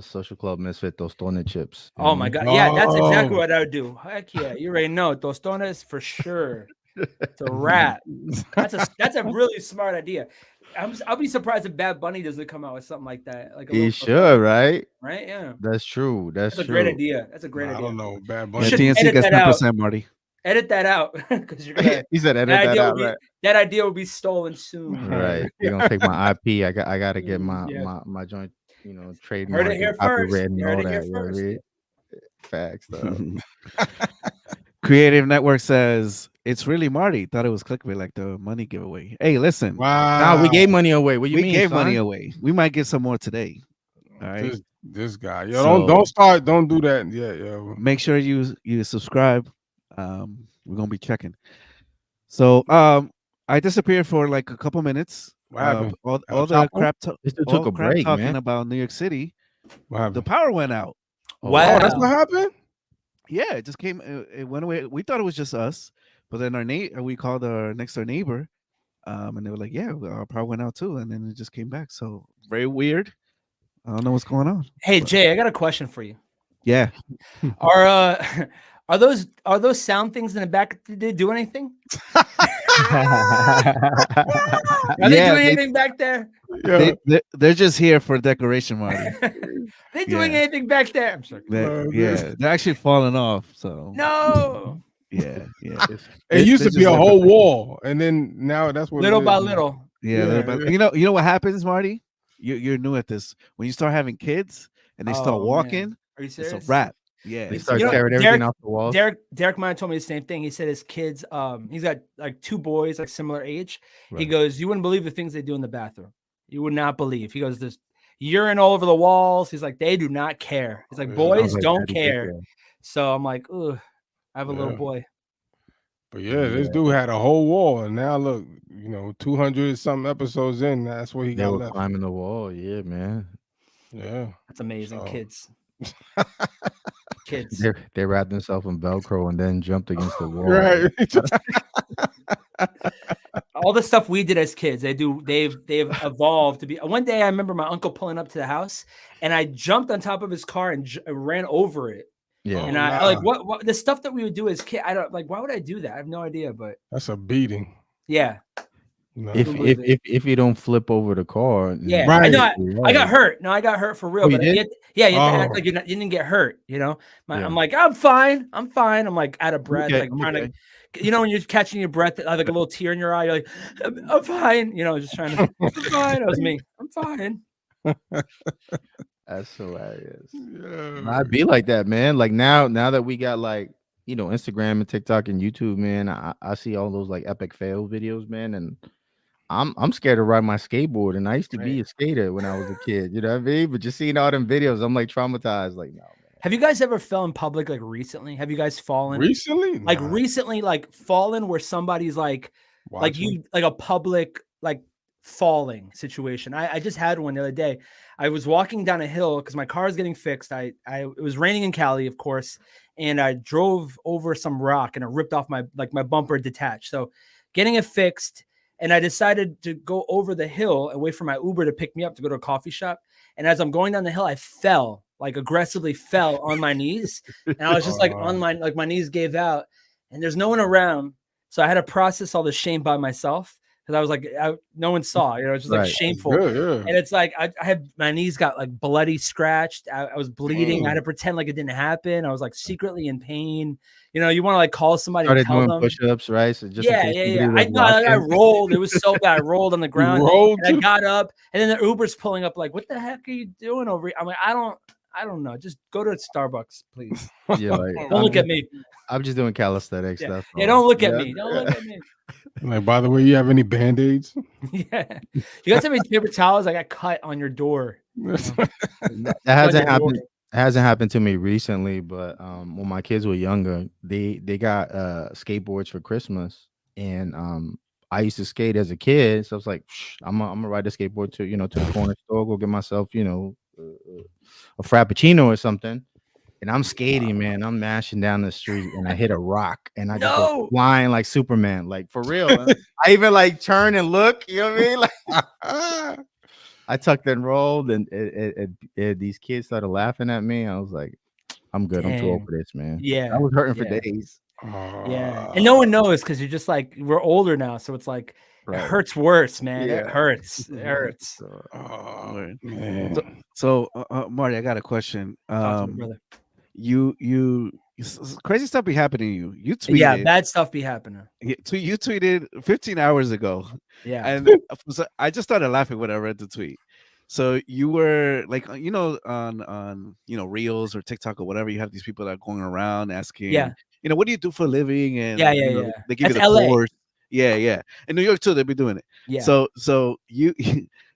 [SPEAKER 1] social club misfit tostone chips. You know
[SPEAKER 9] Oh
[SPEAKER 1] what I
[SPEAKER 9] my
[SPEAKER 1] mean?
[SPEAKER 9] god. Yeah, that's exactly
[SPEAKER 2] Oh.
[SPEAKER 9] what I would do. Heck yeah. You already know. Tostones for sure. It's a wrap. That's a really smart idea. I'll be surprised if Bad Bunny doesn't come out with something like that. Like a
[SPEAKER 1] He
[SPEAKER 9] little
[SPEAKER 1] should, right?
[SPEAKER 9] right? Yeah.
[SPEAKER 1] That's true. That's
[SPEAKER 9] That's a
[SPEAKER 1] true.
[SPEAKER 9] great idea. That's a great
[SPEAKER 2] I
[SPEAKER 9] idea.
[SPEAKER 2] don't know. Bad
[SPEAKER 9] You
[SPEAKER 2] Bunny.
[SPEAKER 9] should
[SPEAKER 8] TNC
[SPEAKER 9] edit
[SPEAKER 8] gets
[SPEAKER 9] that out.
[SPEAKER 8] 10%, Marty.
[SPEAKER 9] Edit that out because you're gonna.
[SPEAKER 1] He said edit that out, right?
[SPEAKER 9] That idea will be stolen soon.
[SPEAKER 1] Right. You're gonna take my IP. I gotta get
[SPEAKER 9] Yeah.
[SPEAKER 1] my joint, you know,
[SPEAKER 9] Heard
[SPEAKER 1] trademark
[SPEAKER 9] it here
[SPEAKER 1] and
[SPEAKER 9] first.
[SPEAKER 1] copyright and
[SPEAKER 9] You
[SPEAKER 1] all
[SPEAKER 9] heard it
[SPEAKER 1] that.
[SPEAKER 9] here
[SPEAKER 1] You know what I
[SPEAKER 9] first.
[SPEAKER 1] mean? Facts though.
[SPEAKER 8] Creative Network says it's really Marty. Thought it was clickbait, like the money giveaway. Hey, listen,
[SPEAKER 2] Wow.
[SPEAKER 1] Nah, we gave money away. What you
[SPEAKER 8] we
[SPEAKER 1] mean?
[SPEAKER 8] gave
[SPEAKER 1] son?
[SPEAKER 8] money away. We might get some more today. All right.
[SPEAKER 2] This guy. Yo,
[SPEAKER 8] So-
[SPEAKER 2] don't do that. Yeah, yo.
[SPEAKER 8] Make sure you subscribe. We're gonna be checking. So I disappeared for like a couple minutes.
[SPEAKER 2] What happened?
[SPEAKER 8] All
[SPEAKER 2] El
[SPEAKER 8] the
[SPEAKER 2] Chapo?
[SPEAKER 8] crap,
[SPEAKER 1] This dude
[SPEAKER 8] all
[SPEAKER 1] took a
[SPEAKER 8] crap
[SPEAKER 1] break,
[SPEAKER 8] talking
[SPEAKER 1] man.
[SPEAKER 8] about New York City.
[SPEAKER 2] What happened?
[SPEAKER 8] The power went out.
[SPEAKER 9] Wow.
[SPEAKER 2] Oh, that's what happened?
[SPEAKER 8] Yeah, it just came. It went away. We thought it was just us, but then we called our next door neighbor, and they were like, "Yeah, our power went out too," and then it just came back. So very weird. I don't know what's going on.
[SPEAKER 9] Hey Jay, I got a question for you.
[SPEAKER 8] Yeah,
[SPEAKER 9] Are those sound things in the back? Did they do anything? Are they
[SPEAKER 8] Yeah,
[SPEAKER 9] doing anything back there?
[SPEAKER 2] Yeah.
[SPEAKER 8] they're just here for decoration, Marty.
[SPEAKER 9] Are they doing
[SPEAKER 8] Yeah.
[SPEAKER 9] anything back there? I'm sorry.
[SPEAKER 8] They're actually falling off. So
[SPEAKER 9] No.
[SPEAKER 8] yeah.
[SPEAKER 2] It used to
[SPEAKER 8] They're
[SPEAKER 2] be a
[SPEAKER 8] just
[SPEAKER 2] whole wall, and then now that's what
[SPEAKER 9] Little
[SPEAKER 2] it
[SPEAKER 9] by
[SPEAKER 2] is.
[SPEAKER 9] little.
[SPEAKER 8] Yeah,
[SPEAKER 2] Yeah,
[SPEAKER 8] but
[SPEAKER 2] yeah.
[SPEAKER 8] you know what happens, Marty? You're new at this. When you start having kids and they start
[SPEAKER 9] Oh, man.
[SPEAKER 8] walking,
[SPEAKER 9] Are you
[SPEAKER 8] it's
[SPEAKER 9] serious?
[SPEAKER 8] a wrap. Yeah,
[SPEAKER 1] They start
[SPEAKER 9] You know,
[SPEAKER 1] tearing everything
[SPEAKER 9] Derek-
[SPEAKER 1] off the walls.
[SPEAKER 9] Derek Meyer told me the same thing. He said his kids, he's got like two boys, like similar age. He
[SPEAKER 1] Right.
[SPEAKER 9] goes, you wouldn't believe the things they do in the bathroom. You would not believe. He goes, there's urine all over the walls. He's like, they do not care. He's like,
[SPEAKER 2] Yeah.
[SPEAKER 9] boys
[SPEAKER 1] Sounds like
[SPEAKER 9] don't
[SPEAKER 1] daddy
[SPEAKER 9] care.
[SPEAKER 1] daycare.
[SPEAKER 9] So I'm like, ugh, I have a little
[SPEAKER 2] Yeah.
[SPEAKER 9] boy.
[SPEAKER 2] But yeah, this dude had a whole wall, and now look, 200 something episodes in, that's what he
[SPEAKER 1] They
[SPEAKER 2] got
[SPEAKER 1] were
[SPEAKER 2] left.
[SPEAKER 1] climbing the wall. Yeah, man.
[SPEAKER 2] Yeah.
[SPEAKER 9] That's amazing.
[SPEAKER 2] So-
[SPEAKER 9] Kids. Kids.
[SPEAKER 1] They wrapped themselves in Velcro and then jumped against the wall.
[SPEAKER 2] Right.
[SPEAKER 9] All the stuff we did as kids, they've evolved to be. One day I remember my uncle pulling up to the house and I jumped on top of his car and ran over it.
[SPEAKER 1] Yeah.
[SPEAKER 9] And I like what the stuff that we would do as kids. I don't like, why would I do that? I have no idea, but
[SPEAKER 2] That's a beating.
[SPEAKER 9] yeah.
[SPEAKER 1] If you don't flip over the car,
[SPEAKER 9] Yeah,
[SPEAKER 2] Right.
[SPEAKER 9] I know. I got hurt. No, I got hurt for real.
[SPEAKER 1] Oh, you
[SPEAKER 9] but
[SPEAKER 1] did?
[SPEAKER 9] you have to act
[SPEAKER 2] Oh.
[SPEAKER 9] like you didn't get hurt.
[SPEAKER 1] Yeah.
[SPEAKER 9] I'm like, I'm fine. I'm fine. I'm like out of breath,
[SPEAKER 1] Okay,
[SPEAKER 9] like
[SPEAKER 1] I'm
[SPEAKER 9] trying
[SPEAKER 1] okay.
[SPEAKER 9] to, when you're catching your breath, like a little tear in your eye. You're like, I'm fine. Just trying to. I'm fine. That was me. I'm fine.
[SPEAKER 1] That's hilarious.
[SPEAKER 2] Yeah.
[SPEAKER 1] I'd be like that, man. Like now that we got like Instagram and TikTok and YouTube, man, I see all those like epic fail videos, man, and I'm scared to ride my skateboard, and I used to be
[SPEAKER 9] Right.
[SPEAKER 1] a skater when I was a kid. You know what I mean? But just seeing all them videos, I'm like traumatized. Like, no, man.
[SPEAKER 9] Have you guys ever fell in public like recently? Have you guys fallen?
[SPEAKER 2] Recently?
[SPEAKER 9] Like
[SPEAKER 2] Nah.
[SPEAKER 9] recently, like fallen where somebody's like
[SPEAKER 2] Watching.
[SPEAKER 9] you like a public like falling situation. I just had one the other day. I was walking down a hill because my car is getting fixed. It was raining in Cali, of course, and I drove over some rock and it ripped off my bumper detached. So getting it fixed, and I decided to go over the hill and wait for my Uber to pick me up to go to a coffee shop. And as I'm going down the hill, I fell, like aggressively fell on my knees. And I was just like on my knees gave out, and there's no one around. So I had to process all the shame by myself because I was like, no one saw, you know, it's just like shameful.
[SPEAKER 2] Good, yeah.
[SPEAKER 9] And it's like, I had my knees got like bloody scratched. I was bleeding. I had to pretend like it didn't happen. I was like secretly in pain. You know, you want to like call somebody and
[SPEAKER 1] Started
[SPEAKER 9] tell
[SPEAKER 1] doing
[SPEAKER 9] them.
[SPEAKER 1] push-ups, right? So just in case somebody was
[SPEAKER 9] I know. I
[SPEAKER 1] watching.
[SPEAKER 9] rolled. It was so bad. I rolled on the ground.
[SPEAKER 2] rolled
[SPEAKER 9] And I
[SPEAKER 2] too?
[SPEAKER 9] got up, and then the Uber's pulling up. Like, what the heck are you doing over here? I'm like, I don't know. Just go to Starbucks, please.
[SPEAKER 1] Yeah, like,
[SPEAKER 9] Don't look at me.
[SPEAKER 1] I'm just doing calisthenics.
[SPEAKER 9] Yeah,
[SPEAKER 1] That's
[SPEAKER 9] yeah.
[SPEAKER 1] all.
[SPEAKER 9] Don't look at me. Don't look at me.
[SPEAKER 2] Like, by the way, you have any band-aids?
[SPEAKER 9] Yeah. You guys have any paper towels? I got cut on your door.
[SPEAKER 1] That hasn't happened. Hasn't happened to me recently, but when my kids were younger, they got skateboards for Christmas, and I used to skate as a kid, so I was like, I'm gonna ride the skateboard to the corner store, go get myself a frappuccino or something. And I'm skating, man. I'm mashing down the street, and I hit a rock, and I just go flying like Superman, like for real. I even like turn and look. You know what I mean? Like I tucked and rolled, and these kids started laughing at me. I was like, I'm good. I'm too old for this, man.
[SPEAKER 9] Yeah,
[SPEAKER 1] I was hurting for days.
[SPEAKER 9] Yeah, and no one knows because you're just like, we're older now, so it's like it hurts worse, man. It hurts. It hurts.
[SPEAKER 2] Man.
[SPEAKER 8] So Marty, I got a question.
[SPEAKER 9] Talk to me, brother.
[SPEAKER 8] Crazy stuff be happening to you. You tweeted,
[SPEAKER 9] yeah, bad stuff be happening.
[SPEAKER 8] You tweeted 15 hours ago.
[SPEAKER 9] Yeah,
[SPEAKER 8] and I just started laughing when I read the tweet. So you were like, on Reels or TikTok or whatever, you have these people that are going around asking, what do you do for a living? And they give you the course. Yeah. In New York too, they'll be doing it.
[SPEAKER 9] Yeah.
[SPEAKER 8] So you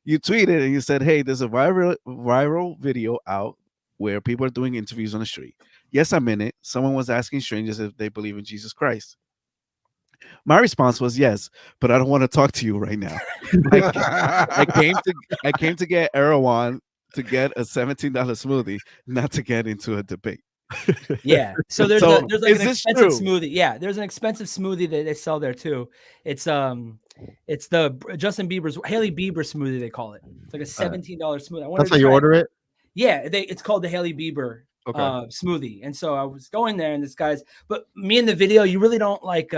[SPEAKER 8] tweeted and you said, hey, there's a viral video out where people are doing interviews on the street. Yes, I'm in it. Someone was asking strangers if they believe in Jesus Christ. My response was yes, but I don't want to talk to you right now. I came to get Erewhon to get a $17 smoothie, not to get into a debate.
[SPEAKER 9] Yeah. So there's like an expensive smoothie. Yeah, there's an expensive smoothie that they sell there too. It's the Justin Bieber's Hailey Bieber smoothie, they call it. It's like a $17 smoothie.
[SPEAKER 1] That's how you order it?
[SPEAKER 9] Yeah, it's called the Hailey Bieber smoothie. And so I was going there, and this guy's, but me in the video, you really don't like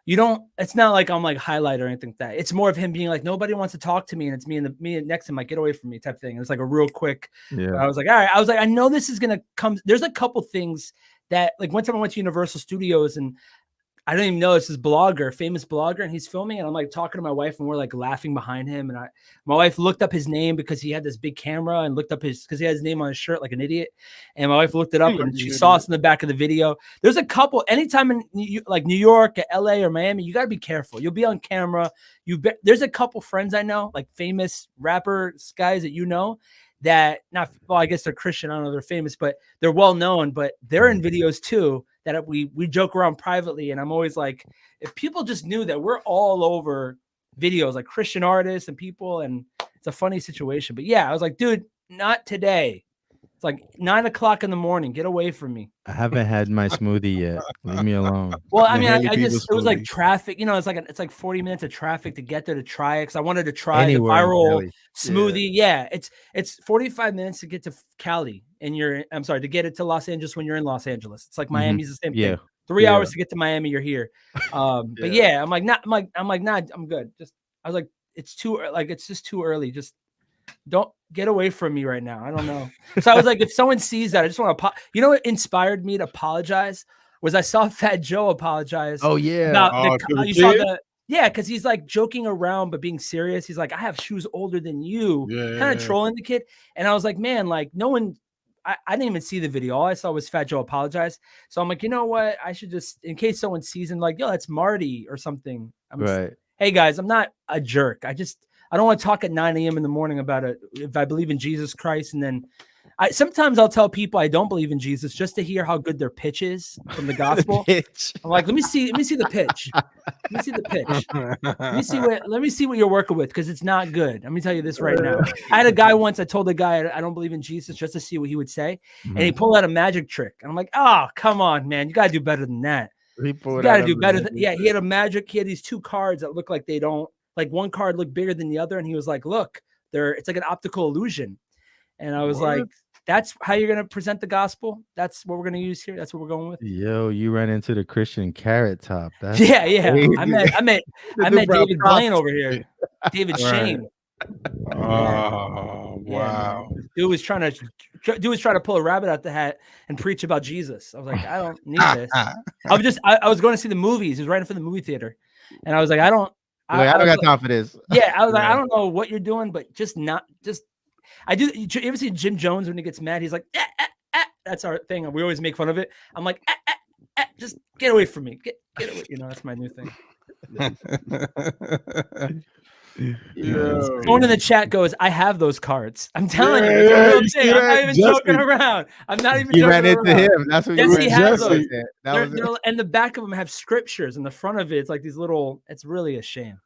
[SPEAKER 9] it's not like I'm like highlight or anything like that. It's more of him being like, nobody wants to talk to me, and it's me next to him, like, get away from me type thing. And it's like a real quick. Yeah. I was like, all right. I was like, I know this is gonna come. There's a couple things that, like, one time I went to Universal Studios, and I don't even know, it's this famous blogger, and he's filming, and I'm like talking to my wife, and we're like laughing behind him. And my wife looked up his name because he had this big camera, and looked up because he had his name on his shirt like an idiot. And my wife looked it up, and she saw us in the back of the video. There's a couple, anytime in like New York, LA, or Miami, you got to be careful. You'll be on camera. There's a couple friends I know, like famous rapper guys that that I guess they're Christian. I don't know, they're famous, but they're well known, but they're in videos too that we joke around privately. And I'm always like, if people just knew that we're all over videos, like Christian artists and people, and it's a funny situation. But yeah, I was like, dude, not today. It's like 9 o'clock in the morning. Get away from me.
[SPEAKER 1] I haven't had my smoothie yet. Leave me alone.
[SPEAKER 9] Well, I mean, it was like traffic, it's like 40 minutes of traffic to get there to try it. Because I wanted to try the viral smoothie. Yeah. It's 45 minutes to get to Cali, and to get it to Los Angeles when you're in Los Angeles. It's like Miami's the same thing. 3 hours to get to Miami, you're here. But yeah, I'm like, nah, I'm good. I was like, it's just too early. Just don't get away from me right now. I don't know. So I was like, if someone sees that, I just want to what inspired me to apologize was I saw Fat Joe apologize.
[SPEAKER 1] Oh yeah.
[SPEAKER 9] Because he's like joking around but being serious. He's like, I have shoes older than you. Kind of trolling the kid. And I was like, man, like no one, I didn't even see the video. All I saw was Fat Joe apologize. So I'm like, you know what? I should just, in case someone sees him, like, yo, that's Marty or something. hey guys, I'm not a jerk. I don't want to talk at 9 a.m. in the morning about it if I believe in Jesus Christ, and then sometimes I'll tell people I don't believe in Jesus just to hear how good their pitch is from the gospel. I'm like, let me see the pitch. Let me see the pitch. Let me see what you're working with, because it's not good. Let me tell you this right now. I had a guy once, I told the guy I don't believe in Jesus just to see what he would say. And he pulled out a magic trick. And I'm like, oh, come on, man. You gotta do better than that. You gotta do better he had a magic, he had these two cards that look like they don't, like one card looked bigger than the other, and he was like, look, it's like an optical illusion. And I was like, that's how you're gonna present the gospel? That's what we're gonna use here? That's what we're going with?
[SPEAKER 1] Yo, you ran into the Christian Carrot Top. That's
[SPEAKER 9] yeah.
[SPEAKER 1] crazy.
[SPEAKER 9] I met David Blaine over here. David Shane.
[SPEAKER 2] Oh, wow.
[SPEAKER 9] Dude was trying to pull a rabbit out the hat and preach about Jesus. I was like, I don't need this. I was going to see the movies. He was right in front of the movie theater. And I was like, I don't
[SPEAKER 1] got time for this.
[SPEAKER 9] Yeah. I was like, I don't know what you're doing, but I do. You ever see Jim Jones when he gets mad? He's like, that's our thing. We always make fun of it. I'm like, just get away from me. Get away. That's my new thing. Someone in the chat goes, I have those cards. I'm telling you, it's a real thing. I'm not even joking around. I'm not even joking around.
[SPEAKER 1] You ran into him. That's what you
[SPEAKER 9] he has those.
[SPEAKER 1] That
[SPEAKER 9] and the back of them have scriptures, and the front of it's like these little. It's really a shame.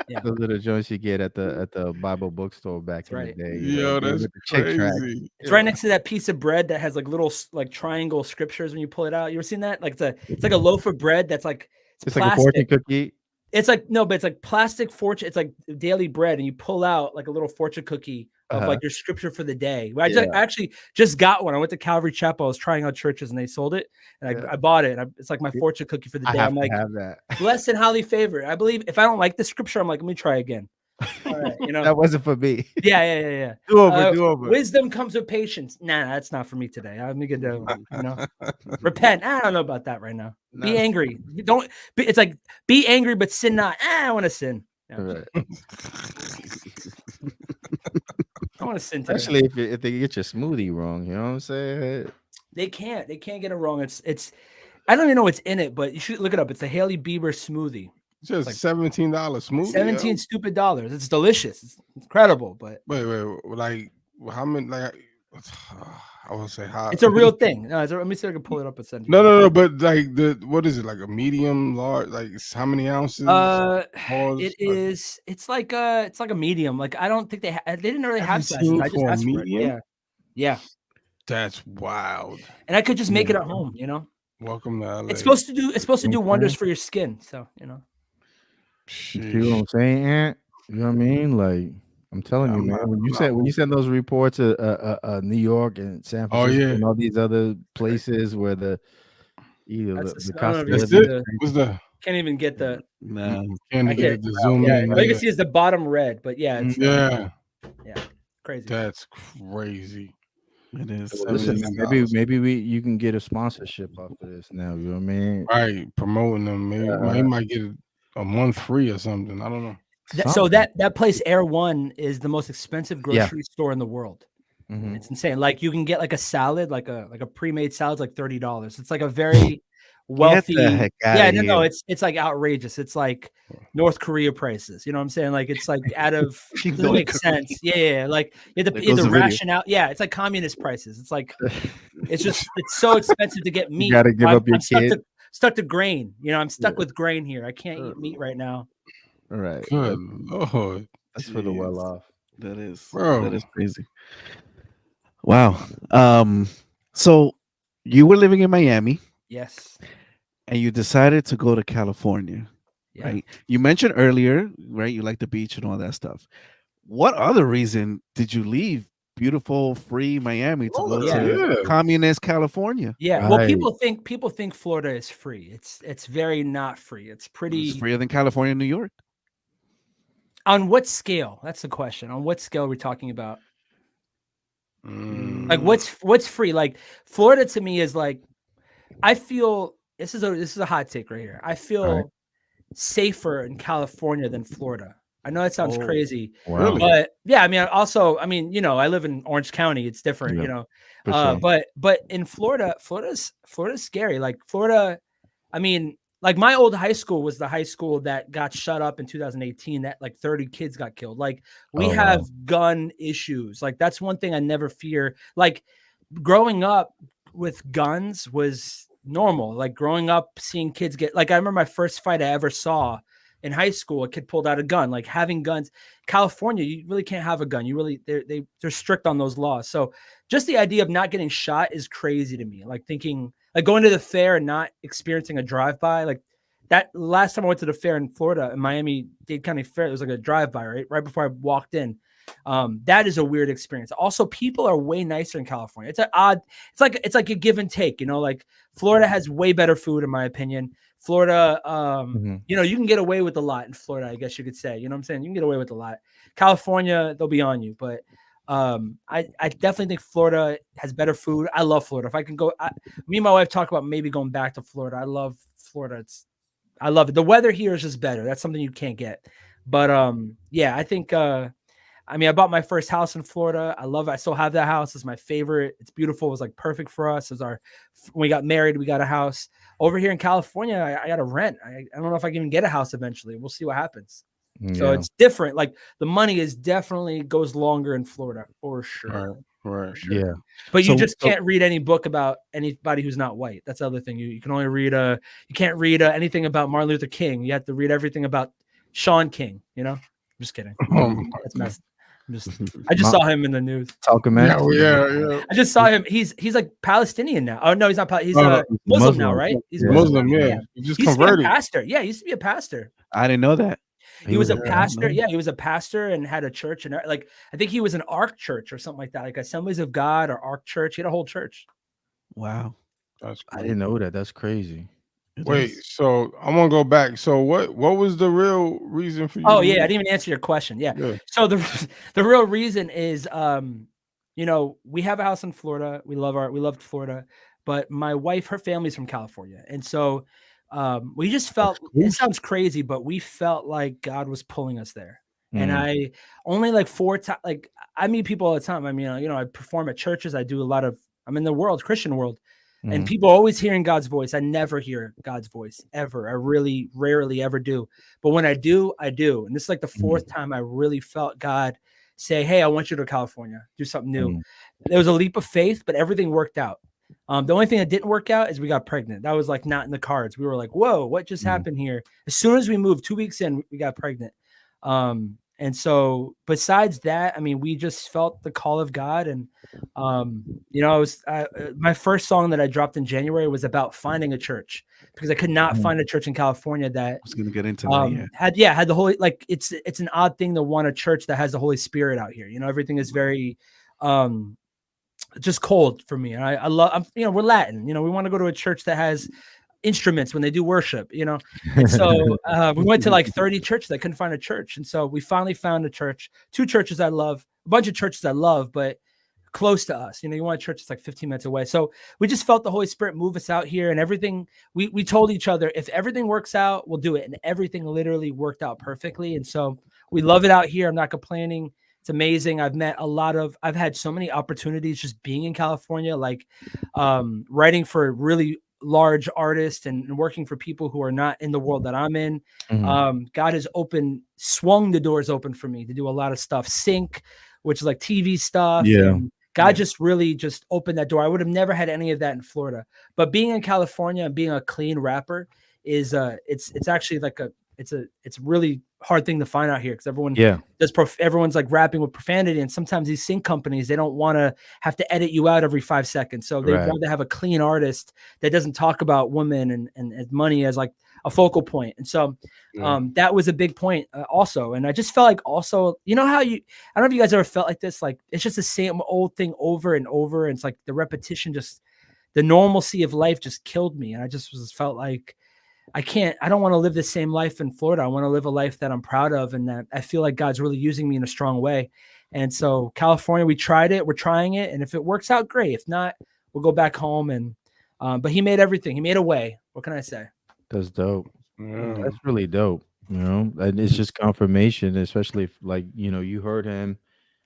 [SPEAKER 1] Yeah. Those are the joints you get at the Bible bookstore back in the day.
[SPEAKER 2] Yo, that's crazy.
[SPEAKER 9] It's right next to that piece of bread that has like little like triangle scriptures when you pull it out. You ever seen that? Like it's like a loaf of bread that's like
[SPEAKER 1] it's like a fortune cookie.
[SPEAKER 9] It's like no, but it's like plastic fortune. It's like daily bread, and you pull out like a little fortune cookie of like your scripture for the day. I actually just got one. I went to Calvary Chapel. I was trying out churches, and they sold it, and I bought it. It's like my fortune cookie for the day. I'm like,
[SPEAKER 1] have that.
[SPEAKER 9] Blessed and highly favored. I believe if I don't like the scripture, I'm like, let me try again. All right,
[SPEAKER 1] that wasn't for me.
[SPEAKER 9] Yeah.
[SPEAKER 1] Do over.
[SPEAKER 9] Wisdom comes with patience. Nah, that's not for me today. Let me get repent. I don't know about that right now. No. Be angry. It's like be angry, but sin not. I want to sin. Right. I want to sin today.
[SPEAKER 1] Especially if they get your smoothie wrong. You know what I'm saying?
[SPEAKER 9] They can't get it wrong. It's. I don't even know what's in it, but you should look it up. It's a Haley Bieber smoothie.
[SPEAKER 2] Just like $17 smoothie.
[SPEAKER 9] $17 stupid dollars. It's delicious. It's incredible. But
[SPEAKER 2] wait, like how many? Like I would say how.
[SPEAKER 9] It's a real thing. No, let me see if I can pull it up and send it.
[SPEAKER 2] No. But like what is it? Like a medium, large? Like how many ounces?
[SPEAKER 9] It is. It's like a medium. Like I don't think they didn't really have sizes. I just asked for it. Yeah.
[SPEAKER 2] That's wild.
[SPEAKER 9] And I could just make it at home.
[SPEAKER 2] Welcome to LA.
[SPEAKER 9] It's supposed to do wonders for your skin. So
[SPEAKER 1] You know what I'm saying, Aunt? You know what I mean? Like I'm telling you, man. When you send those reports to New York and San Francisco and all these other places where the cost of
[SPEAKER 2] living,
[SPEAKER 9] can't even get the
[SPEAKER 2] can't get the zoom in.
[SPEAKER 9] All you can see is the bottom red, but yeah, crazy.
[SPEAKER 2] That's crazy. It is.
[SPEAKER 1] Listen, maybe you can get a sponsorship off of this now. You know what I mean?
[SPEAKER 2] Right, promoting them. Maybe he might get a month free or something. I don't know.
[SPEAKER 9] So that place, Air One, is the most expensive grocery store in the world. Mm-hmm. It's insane. Like you can get like a salad, like a pre-made salad, like $30. It's like a very wealthy. It's like outrageous. It's like North Korea prices. You know what I'm saying? Like it's like out of it doesn't make sense. Yeah. Like you have to ration out. Yeah, it's like communist prices. It's like it's so expensive to get meat.
[SPEAKER 1] You gotta give up your kid.
[SPEAKER 9] Stuck to grain. I'm stuck with grain here. I can't eat meat right now.
[SPEAKER 1] All right.
[SPEAKER 2] Good Lord.
[SPEAKER 1] That's for the well off.
[SPEAKER 8] That is,
[SPEAKER 2] bro.
[SPEAKER 8] That is crazy. Wow. So you were living in Miami.
[SPEAKER 9] Yes.
[SPEAKER 8] And you decided to go to California. Yeah. Right. You mentioned earlier, right? You like the beach and all that stuff. What other reason did you leave beautiful, free Miami to go to communist California?
[SPEAKER 9] Yeah. Right. Well, people think Florida is free. It's very not free. It's
[SPEAKER 8] freer than California and New York.
[SPEAKER 9] On what scale? That's the question. On what scale are we talking about? Like what's free? Like Florida to me is like, I feel this is a hot take right here. I feel safer in California than Florida. I know that sounds crazy, but yeah, I I live in Orange County. It's different,
[SPEAKER 1] sure.
[SPEAKER 9] But in Florida's scary. Like Florida, I mean, like my old high school was the high school that got shut up in 2018 that like 30 kids got killed. Like we have gun issues. Like that's one thing I never fear. Like growing up with guns was normal. Like growing up seeing kids get, like I remember my first fight I ever saw in high school, a kid pulled out a gun. Like having guns, California, you really can't have a gun. You really, they're strict on those laws. So just the idea of not getting shot is crazy to me. Like thinking, like going to the fair and not experiencing a drive-by. Like that last time I went to the fair in Florida, in Miami-Dade County Fair, it was like a drive-by, right before I walked in. That is a weird experience. Also, people are way nicer in California. It's it's like a give and take, you know, like Florida has way better food, in my opinion. Florida, you know, you can get away with a lot in Florida, I guess you could say, you know what I'm saying? You can get away with a lot. California, they'll be on you, but I definitely think Florida has better food. I love Florida. If I can go, me and my wife talk about maybe going back to Florida. I love Florida. I love it. The weather here is just better. That's something you can't get. But yeah, I think I mean, I bought my first house in Florida. I love it. I still have that house. It's my favorite. It's beautiful. It was like perfect for us. It was when we got married, we got a house. Over here in California, I got to rent. I don't know if I can even get a house eventually. We'll see what happens. Yeah. So it's different. Like the money is definitely goes longer in Florida for sure.
[SPEAKER 2] Right.
[SPEAKER 9] Sure. Yeah. But you just can't read any book about anybody who's not white. That's the other thing. You can only read you can't read anything about Martin Luther King. You have to read everything about Sean King, you know? I'm just kidding. That's messed. I just saw him in the news.
[SPEAKER 1] Talking man.
[SPEAKER 2] Yeah.
[SPEAKER 9] I just saw him. He's like Palestinian now. Oh no, he's not. He's Muslim now, right? He's
[SPEAKER 2] Muslim. Yeah. He just converted.
[SPEAKER 9] A pastor. Yeah, he used to be a pastor.
[SPEAKER 8] I didn't know that.
[SPEAKER 9] He was a pastor. Yeah, he was a pastor and had a church, and like I think he was an Ark Church or something like that, like Assemblies of God or Ark Church. He had a whole church.
[SPEAKER 8] Wow,
[SPEAKER 1] I didn't know that. That's crazy.
[SPEAKER 2] Wait, so I'm gonna go back. So what was the real reason for you?
[SPEAKER 9] Oh yeah, I didn't even answer your question. Yeah. So the real reason is you know, we have a house in Florida. We loved Florida, but my wife, her family's from California. And so we just felt, it sounds crazy, but we felt like God was pulling us there. And I only like 4 times, like I meet people all the time. I mean, you know, I perform at churches. I do I'm in the Christian world. And people always hearing God's voice. I never hear God's voice ever. I really rarely ever do. But when I do, I do. And this is like the 4th time I really felt God say, hey, I want you to California, do something new. There was a leap of faith, but everything worked out. The only thing that didn't work out is we got pregnant. That was like not in the cards. We were like, whoa, what just happened here? As soon as we moved 2 weeks in, we got pregnant. And so besides that, I mean, we just felt the call of God. And, you know, my first song that I dropped in January was about finding a church because I could not find a church in California that
[SPEAKER 8] I was going to get into that.
[SPEAKER 9] Had the Holy, like, it's an odd thing to want a church that has the Holy Spirit out here. You know, everything is very, just cold for me. And I love, you know, we're Latin, you know, we want to go to a church that has instruments when they do worship, you know. And so we went to like 30 churches. I couldn't find a church. And so we finally found a church, 2 churches I love, a bunch of churches I love, but close to us. You know, you want a church that's like 15 minutes away. So we just felt the Holy Spirit move us out here, and everything we told each other, if everything works out, we'll do it. And everything literally worked out perfectly. And so we love it out here. I'm not complaining. It's amazing. I've had so many opportunities just being in California, like writing for really large artists and working for people who are not in the world that I'm in. God has swung the doors open for me to do a lot of stuff. Sync, which is like TV stuff.
[SPEAKER 1] Yeah.
[SPEAKER 9] And God just really just opened that door. I would have never had any of that in Florida, but being in California and being a clean rapper is it's actually like it's a really hard thing to find out here because everyone's like rapping with profanity, and sometimes these sync companies, they don't want to have to edit you out every 5 seconds, so they want to have a clean artist that doesn't talk about women and money as like a focal point. And so that was a big point also. And I just felt like also, you know how I don't know if you guys ever felt like this, like it's just the same old thing over and over, and it's like the repetition, just the normalcy of life just killed me. And I just felt like I don't want to live the same life in Florida. I want to live a life that I'm proud of and that I feel like God's really using me in a strong way. And so California, we tried it, we're trying it. And if it works out, great. If not, we'll go back home. And, but he made everything. He made a way. What can I say?
[SPEAKER 1] That's dope. That's really dope. You know, and it's just confirmation, especially if, like, you know, you heard him,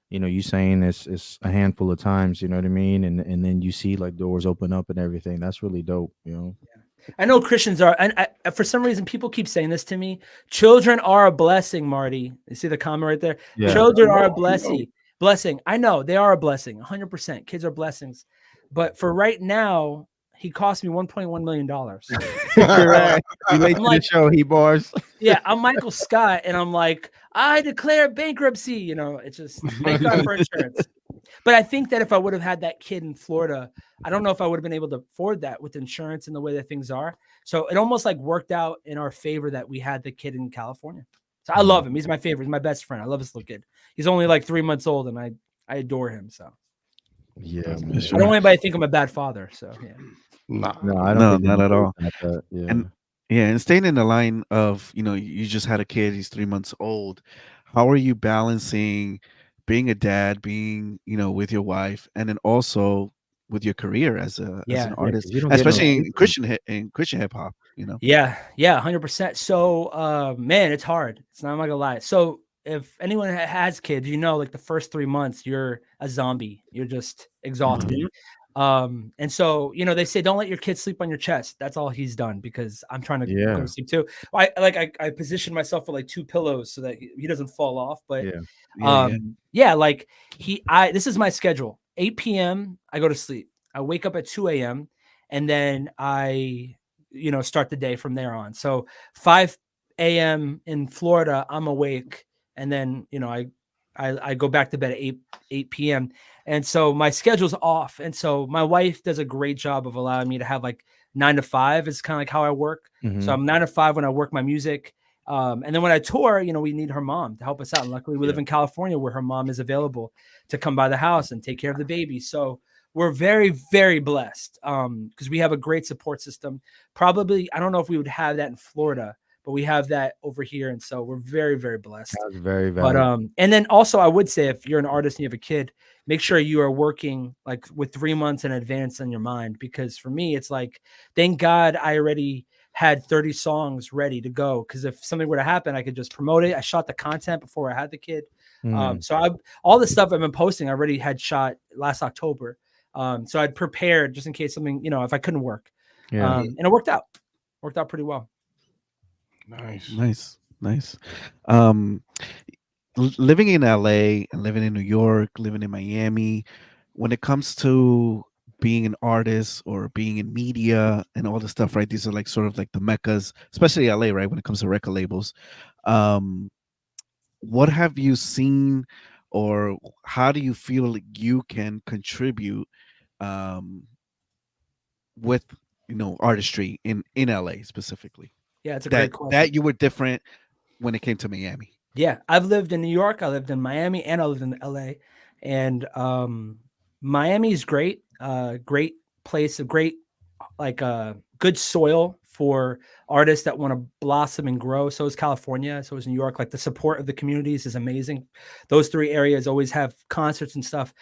[SPEAKER 1] you know, you saying it's a handful of times, you know what I mean? And then you see like doors open up and everything. That's really dope, you know?
[SPEAKER 9] I know Christians are, and for some reason, people keep saying this to me. Children are a blessing, Marty. You see the comment right there?
[SPEAKER 1] Yeah.
[SPEAKER 9] Children are a blessing. Blessing. I know they are a blessing. 100%. Kids are blessings. But for right now, he cost me $1.1 million.
[SPEAKER 1] Correct. Relate to
[SPEAKER 9] like,
[SPEAKER 1] the show, he bars.
[SPEAKER 9] Yeah, I'm Michael Scott, and I'm like, I declare bankruptcy. You know, it's just thank God for insurance. But I think that if I would have had that kid in Florida, I don't know if I would have been able to afford that with insurance and the way that things are. So it almost like worked out in our favor that we had the kid in California. So I love him. He's my favorite. He's my best friend. I love this little kid. He's only like 3 months old, and I adore him. So
[SPEAKER 1] Yeah, man.
[SPEAKER 9] I don't want anybody to think I'm a bad father. So yeah.
[SPEAKER 2] No,
[SPEAKER 1] I don't think
[SPEAKER 8] not at all.
[SPEAKER 1] that. Yeah.
[SPEAKER 8] And staying in the line of, you just had a kid, he's 3 months old. How are you balancing being a dad, being, with your wife, and then also with your career as an artist, especially in Christian hip hop,
[SPEAKER 9] Yeah, 100%. So, man, it's hard. I'm not gonna lie. So, if anyone has kids, like the first 3 months, you're a zombie. You're just exhausted. And so, they say don't let your kid sleep on your chest. That's all he's done because I'm trying to go to sleep too. I position myself with like 2 pillows so that he doesn't fall off. But this is my schedule. 8 p.m. I go to sleep. I wake up at 2 a.m. and then I start the day from there on. So 5 a.m. in Florida, I'm awake, and then I go back to bed at 8 p.m. And so my schedule's off. And so my wife does a great job of allowing me to have like 9 to 5 is kind of like how I work. So I'm 9 to 5 when I work my music. And then when I tour, we need her mom to help us out. And luckily we live in California where her mom is available to come by the house and take care of the baby. So we're very, very blessed because we have a great support system. Probably, I don't know if we would have that in Florida, but we have that over here. And so we're very, very blessed.
[SPEAKER 1] That's very valuable.
[SPEAKER 9] But and then also I would say if you're an artist and you have a kid, make sure you are working like with 3 months in advance in your mind, because for me, it's like, thank God I already had 30 songs ready to go. Cause if something were to happen, I could just promote it. I shot the content before I had the kid. So all the stuff I've been posting, I already had shot last October. So I'd prepared just in case something, if I couldn't work. And it worked out pretty well.
[SPEAKER 2] Nice.
[SPEAKER 8] Living in LA and living in New York, living in Miami, when it comes to being an artist or being in media and all this stuff, right? These are like sort of like the meccas, especially LA, right? When it comes to record labels. What have you seen, or how do you feel like you can contribute with artistry in LA specifically?
[SPEAKER 9] Yeah, it's a great question.
[SPEAKER 8] That you were different when it came to Miami.
[SPEAKER 9] Yeah, I've lived in New York, I lived in Miami, and I lived in LA. And Miami is great, great place, a great good soil for artists that want to blossom and grow. So is California, so is New York. Like the support of the communities is amazing. Those 3 areas always have concerts and stuff.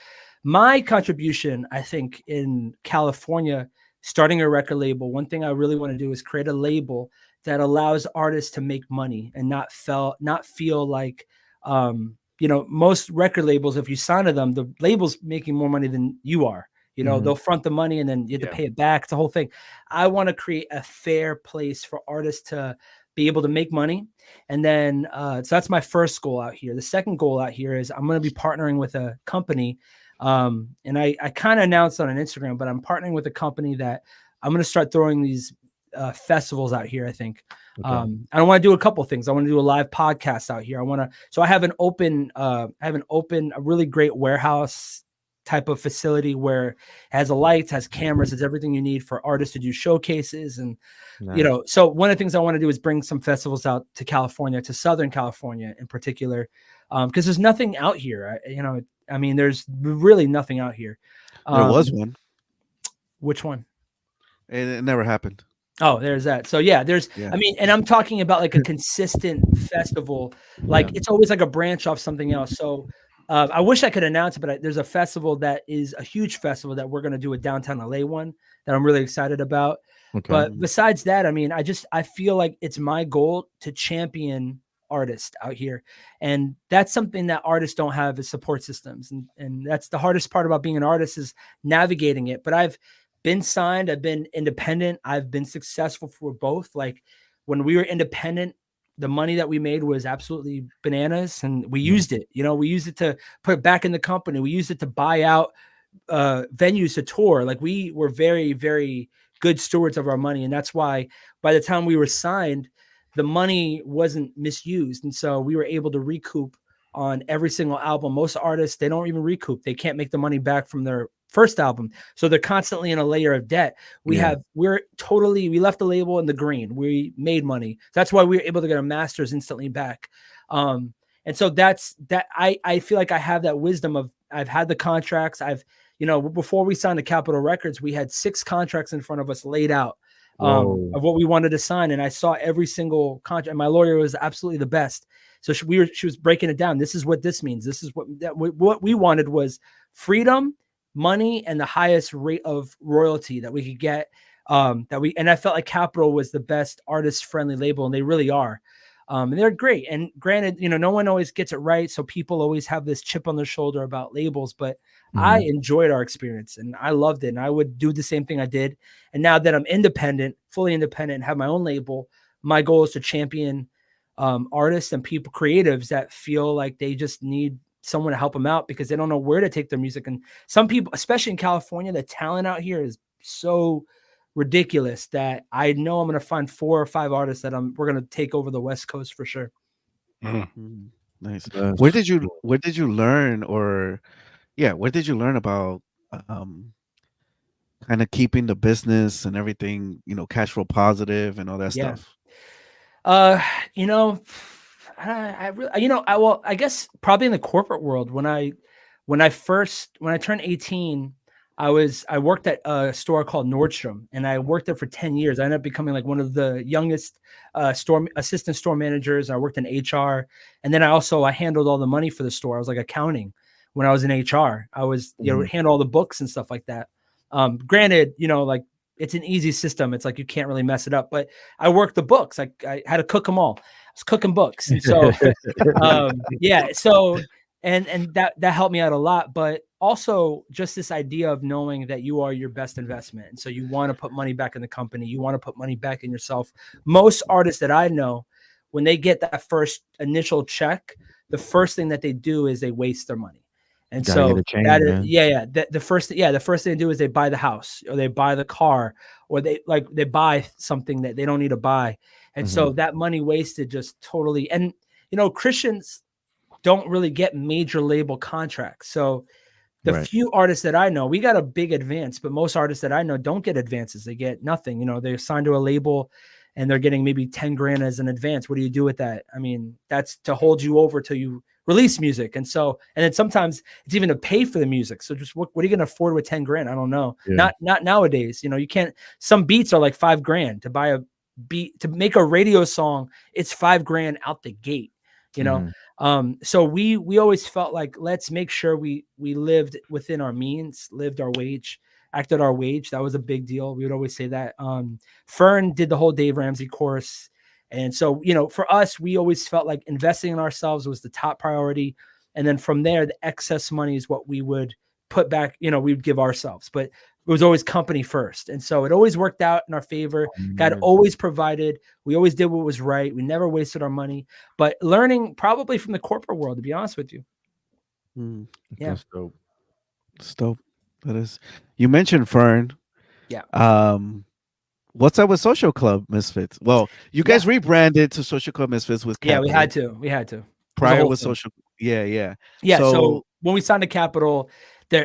[SPEAKER 9] My contribution, I think, in California, starting a record label, one thing I really want to do is create a label that allows artists to make money and not feel like, most record labels, if you sign to them, the label's making more money than you are. They'll front the money and then you have to pay it back. It's the whole thing. I want to create a fair place for artists to be able to make money. And then, so that's my first goal out here. The second goal out here is I'm going to be partnering with a company. And I kind of announced on an Instagram, but I'm partnering with a company that I'm going to start throwing these festivals out here. I think, I want to do a couple of things. I want to do a live podcast out here. So I have an open, a really great warehouse type of facility where it has lights, has cameras, has everything you need for artists to do showcases. And, so one of the things I want to do is bring some festivals out to California, to Southern California in particular. Cause there's nothing out here. There's really nothing out here.
[SPEAKER 8] There was one.
[SPEAKER 9] Which one?
[SPEAKER 8] It never happened.
[SPEAKER 9] Oh, there's that. So and I'm talking about like a consistent festival. Like it's always like a branch off something else. So I wish I could announce it, but there's a festival that is a huge festival that we're going to do a downtown LA one that I'm really excited about. But besides that, I feel like it's my goal to champion artists out here. And that's something that artists don't have is support systems. And that's the hardest part about being an artist is navigating it. But I've been signed, I've been independent, I've been successful for both. Like when we were independent, the money that we made was absolutely bananas, and we used it. We used it to put it back in the company. We used it to buy out venues to tour. Like we were very, very good stewards of our money. And that's why by the time we were signed, the money wasn't misused. And so we were able to recoup on every single album. Most artists, they don't even recoup. They can't make the money back from their first album. So they're constantly in a layer of debt. We left the label in the green. We made money. That's why we were able to get our masters instantly back. And so that's that. I feel like I have that wisdom of, I've had the contracts. Before we signed to Capitol Records, we had 6 contracts in front of us laid out of what we wanted to sign. And I saw every single contract. And my lawyer was absolutely the best. So she was breaking it down. This is what this means. This is what we wanted was freedom, money, and the highest rate of royalty that we could get. And I felt like Capitol was the best artist friendly label, and they really are. And they're great. And granted, no one always gets it right. So people always have this chip on their shoulder about labels, but I enjoyed our experience and I loved it. And I would do the same thing I did. And now that I'm independent, fully independent, and have my own label, my goal is to champion artists and people, creatives that feel like they just need someone to help them out because they don't know where to take their music. And some people, especially in California, the talent out here is so ridiculous that I know I'm going to find 4 or 5 artists that we're going to take over the West Coast for sure.
[SPEAKER 8] Nice. Where did you learn where did you learn about kind of keeping the business and everything, cash flow positive and all that stuff?
[SPEAKER 9] I guess probably in the corporate world, when I turned 18, I worked at a store called Nordstrom, and I worked there for 10 years. I ended up becoming like one of the youngest assistant store managers. I worked in HR, and then I handled all the money for the store. I was like accounting when I was in HR. I was handle all the books and stuff like that. Granted, like it's an easy system. It's like you can't really mess it up. But I worked the books. I had to cook them all. I was cooking books, and so So and that helped me out a lot. But also just this idea of knowing that you are your best investment. And so you want to put money back in the company. You want to put money back in yourself. Most artists that I know, when they get that first initial check, the first thing that they do is they waste their money. And so the first thing they do is they buy the house, or they buy the car, or they buy something that they don't need to buy. And so that money wasted just totally. And, Christians don't really get major label contracts. So the few artists that I know, we got a big advance, but most artists that I know don't get advances. They get nothing. They're signed to a label and they're getting maybe 10 grand as an advance. What do you do with that? I mean, that's to hold you over till you release music. And then sometimes it's even to pay for the music. So just what are you going to afford with 10 grand? I don't know. Yeah. Not nowadays. You can't, some beats are like $5 grand to buy a beat, to make a radio song. It's $5 grand out the gate, so we always felt like, let's make sure we lived within our means, lived our wage, acted our wage. That was a big deal. We would always say that. Fern did the whole Dave Ramsey course. And so, for us, we always felt like investing in ourselves was the top priority. And then from there, the excess money is what we would put back, we'd give ourselves, but it was always company first. And so it always worked out in our favor. God always provided. We always did what was right. We never wasted our money, but learning probably from the corporate world, to be honest with you. Yeah.
[SPEAKER 1] That's dope.
[SPEAKER 8] That's dope. That is. You mentioned Fern.
[SPEAKER 9] Yeah.
[SPEAKER 8] What's up with Social Club Misfits? Well, you guys rebranded to Social Club Misfits with Capitol.
[SPEAKER 9] Yeah, we had to.
[SPEAKER 8] Prior was Social. Yeah.
[SPEAKER 9] So when we signed to Capitol,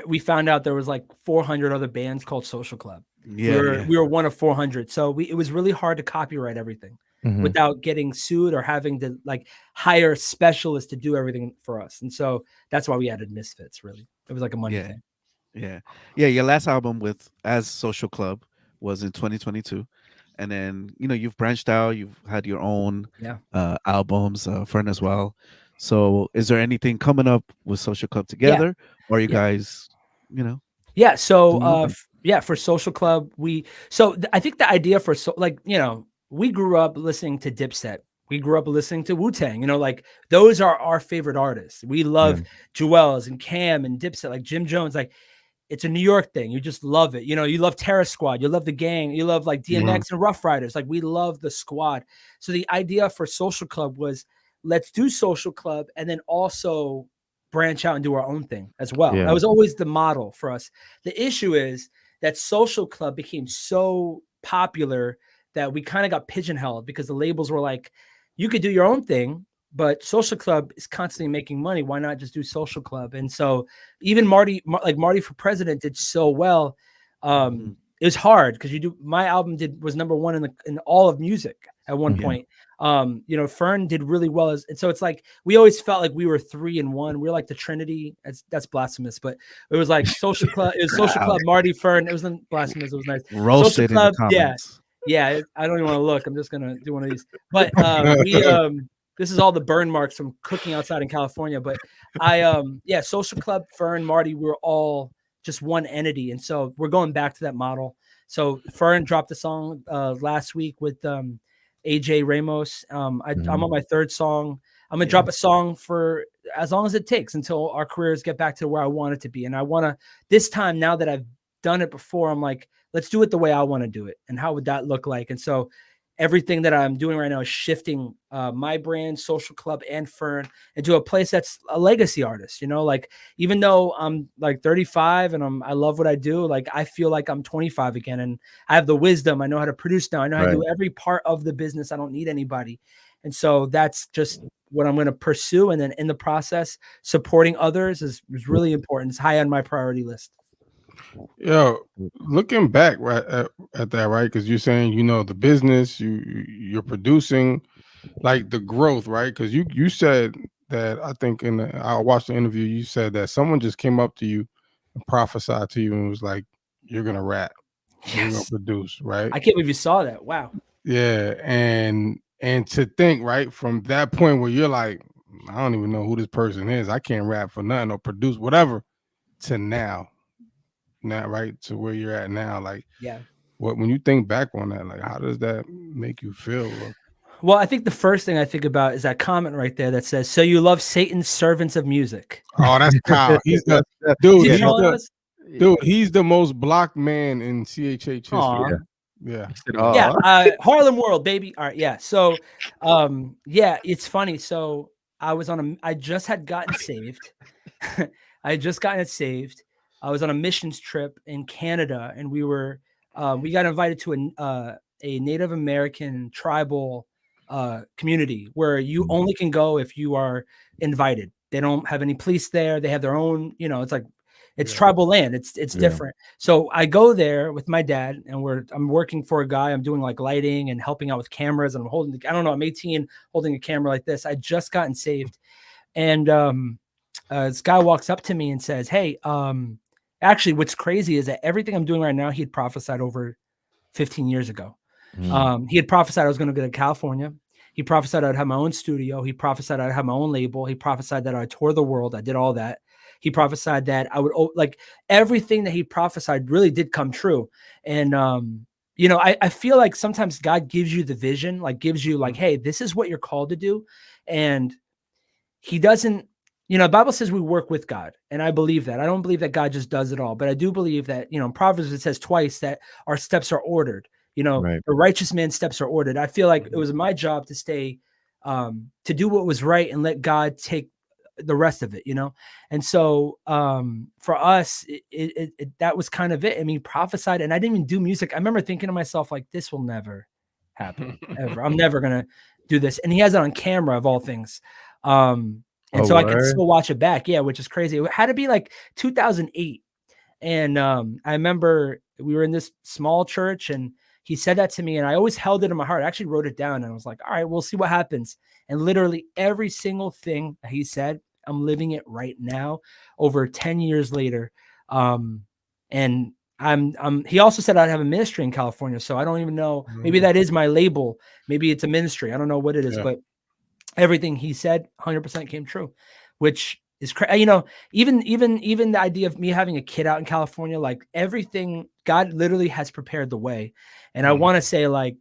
[SPEAKER 9] we found out there was like 400 other bands called Social Club. We were one of 400. So it was really hard to copyright everything without getting sued or having to hire specialists to do everything for us. And so that's why we added Misfits. Really, it was like a money thing.
[SPEAKER 8] Yeah. Your last album as Social Club was in 2022, and then you've branched out. You've had your own albums, Fern as well. So is there anything coming up with Social Club together, or you guys,
[SPEAKER 9] So for Social Club, I think the idea for we grew up listening to Dipset. We grew up listening to Wu-Tang, those are our favorite artists. We love Jewels and Cam and Dipset, like Jim Jones. it's a New York thing. You just love it. You know, you love Terror Squad. You love the gang. You love like DMX and Rough Riders. Like we love the squad. So the idea for Social Club was let's do Social Club and then also branch out and do our own thing as well.
[SPEAKER 1] Yeah.
[SPEAKER 9] That was always the model for us. The issue is that Social Club became so popular that we kind of got pigeonholed because the labels were like, you could do your own thing, but Social Club is constantly making money. Why not just do Social Club? And so even Marty for President did so well. It was hard because my album was #1 in all of music at one point. You know, Fern did really well, and so it's like we always felt like we were 3 in 1. We were like the Trinity. That's blasphemous, but it was like Social Club. It was Social Club, Marty, Fern. It wasn't blasphemous. It was nice.
[SPEAKER 8] Roasted
[SPEAKER 9] Social Club,
[SPEAKER 8] in the comments.
[SPEAKER 9] yeah. I don't even want to look. I'm just gonna do one of these. But this is all the burn marks from cooking outside in California. But Social Club, Fern, Marty, we were all just one entity. And so we're going back to that model. So Fern dropped a song last week with AJ Ramos. I'm on my 3rd song. I'm going to drop a song for as long as it takes until our careers get back to where I want it to be. And I want to, this time, now that I've done it before, I'm like, let's do it the way I want to do it. And how would that look like? And so everything that I'm doing right now is shifting my brand, Social Club, and Fern into a place that's a legacy artist. You know, like even though I'm like 35 and I love what I do, like I feel like I'm 25 again, and I have the wisdom. I know how to produce now. I know how to do every part of the business. I don't need anybody, and so that's just what I'm going to pursue. And then in the process, supporting others is really important. It's high on my priority list.
[SPEAKER 2] Yo, looking back at that, right? Because you're saying, you know, the business, you're producing, like the growth, right? Because you said that, I think I watched the interview, you said that someone just came up to you and prophesied to you and was like, you're gonna rap, you're gonna produce, right?
[SPEAKER 9] I can't believe you saw that. Wow.
[SPEAKER 2] Yeah, and to think, right, from that point where you're like, I don't even know who this person is, I can't rap for nothing or produce whatever, to now, right, to where you're at now, like, when you think back on that, like, how does that make you feel?
[SPEAKER 9] Well, I think the first thing I think about is that comment right there that says, "So you love Satan's servants of music."
[SPEAKER 2] Oh, that's Kyle. He's the dude. He's the most blocked man in CHH history. Yeah.
[SPEAKER 9] Harlem World, baby. All right, yeah. So, it's funny. So I just had gotten saved. I had just gotten it saved. I was on a missions trip in Canada, and we got invited to a Native American tribal community where you only can go if you are invited. They don't have any police there. They have their own, you know, it's like, it's tribal land. It's different. So I go there with my dad, and I'm working for a guy. I'm doing like lighting and helping out with cameras, and I'm 18 holding a camera like this. I just gotten saved. And this guy walks up to me and says, "Hey, actually, what's crazy is that everything I'm doing right now, he had prophesied over 15 years ago. He had prophesied I was going to go to California. He prophesied I'd have my own studio. He prophesied I'd have my own label. He prophesied that I'd tour the world. I did all that. He prophesied that I would, like, everything that he prophesied really did come true. And, you know, I feel like sometimes God gives you the vision, like gives you like, hey, this is what you're called to do. And he doesn't, you know, the Bible says we work with God. And I believe that. I don't believe that God just does it all, but I do believe that, you know, in Proverbs, it says twice that our steps are ordered. You know, the righteous man's steps are ordered. I feel like it was my job to stay, to do what was right and let God take the rest of it, you know? And so for us, that was kind of it. I mean, prophesied, and I didn't even do music. I remember thinking to myself, like, this will never happen ever. I'm never going to do this. And he has it on camera of all things. And so I could still watch it back. Yeah. Which is crazy. It had to be like 2008. And I remember we were in this small church, and he said that to me, and I always held it in my heart. I actually wrote it down, and I was like, all right, we'll see what happens. And literally every single thing that he said, I'm living it right now over 10 years later. And he also said I'd have a ministry in California. So I don't even know, maybe that is my label. Maybe it's a ministry. I don't know what it is, but everything he said 100% came true, which is crazy. You know, even the idea of me having a kid out in California, like everything, God literally has prepared the way. And I want to say, like,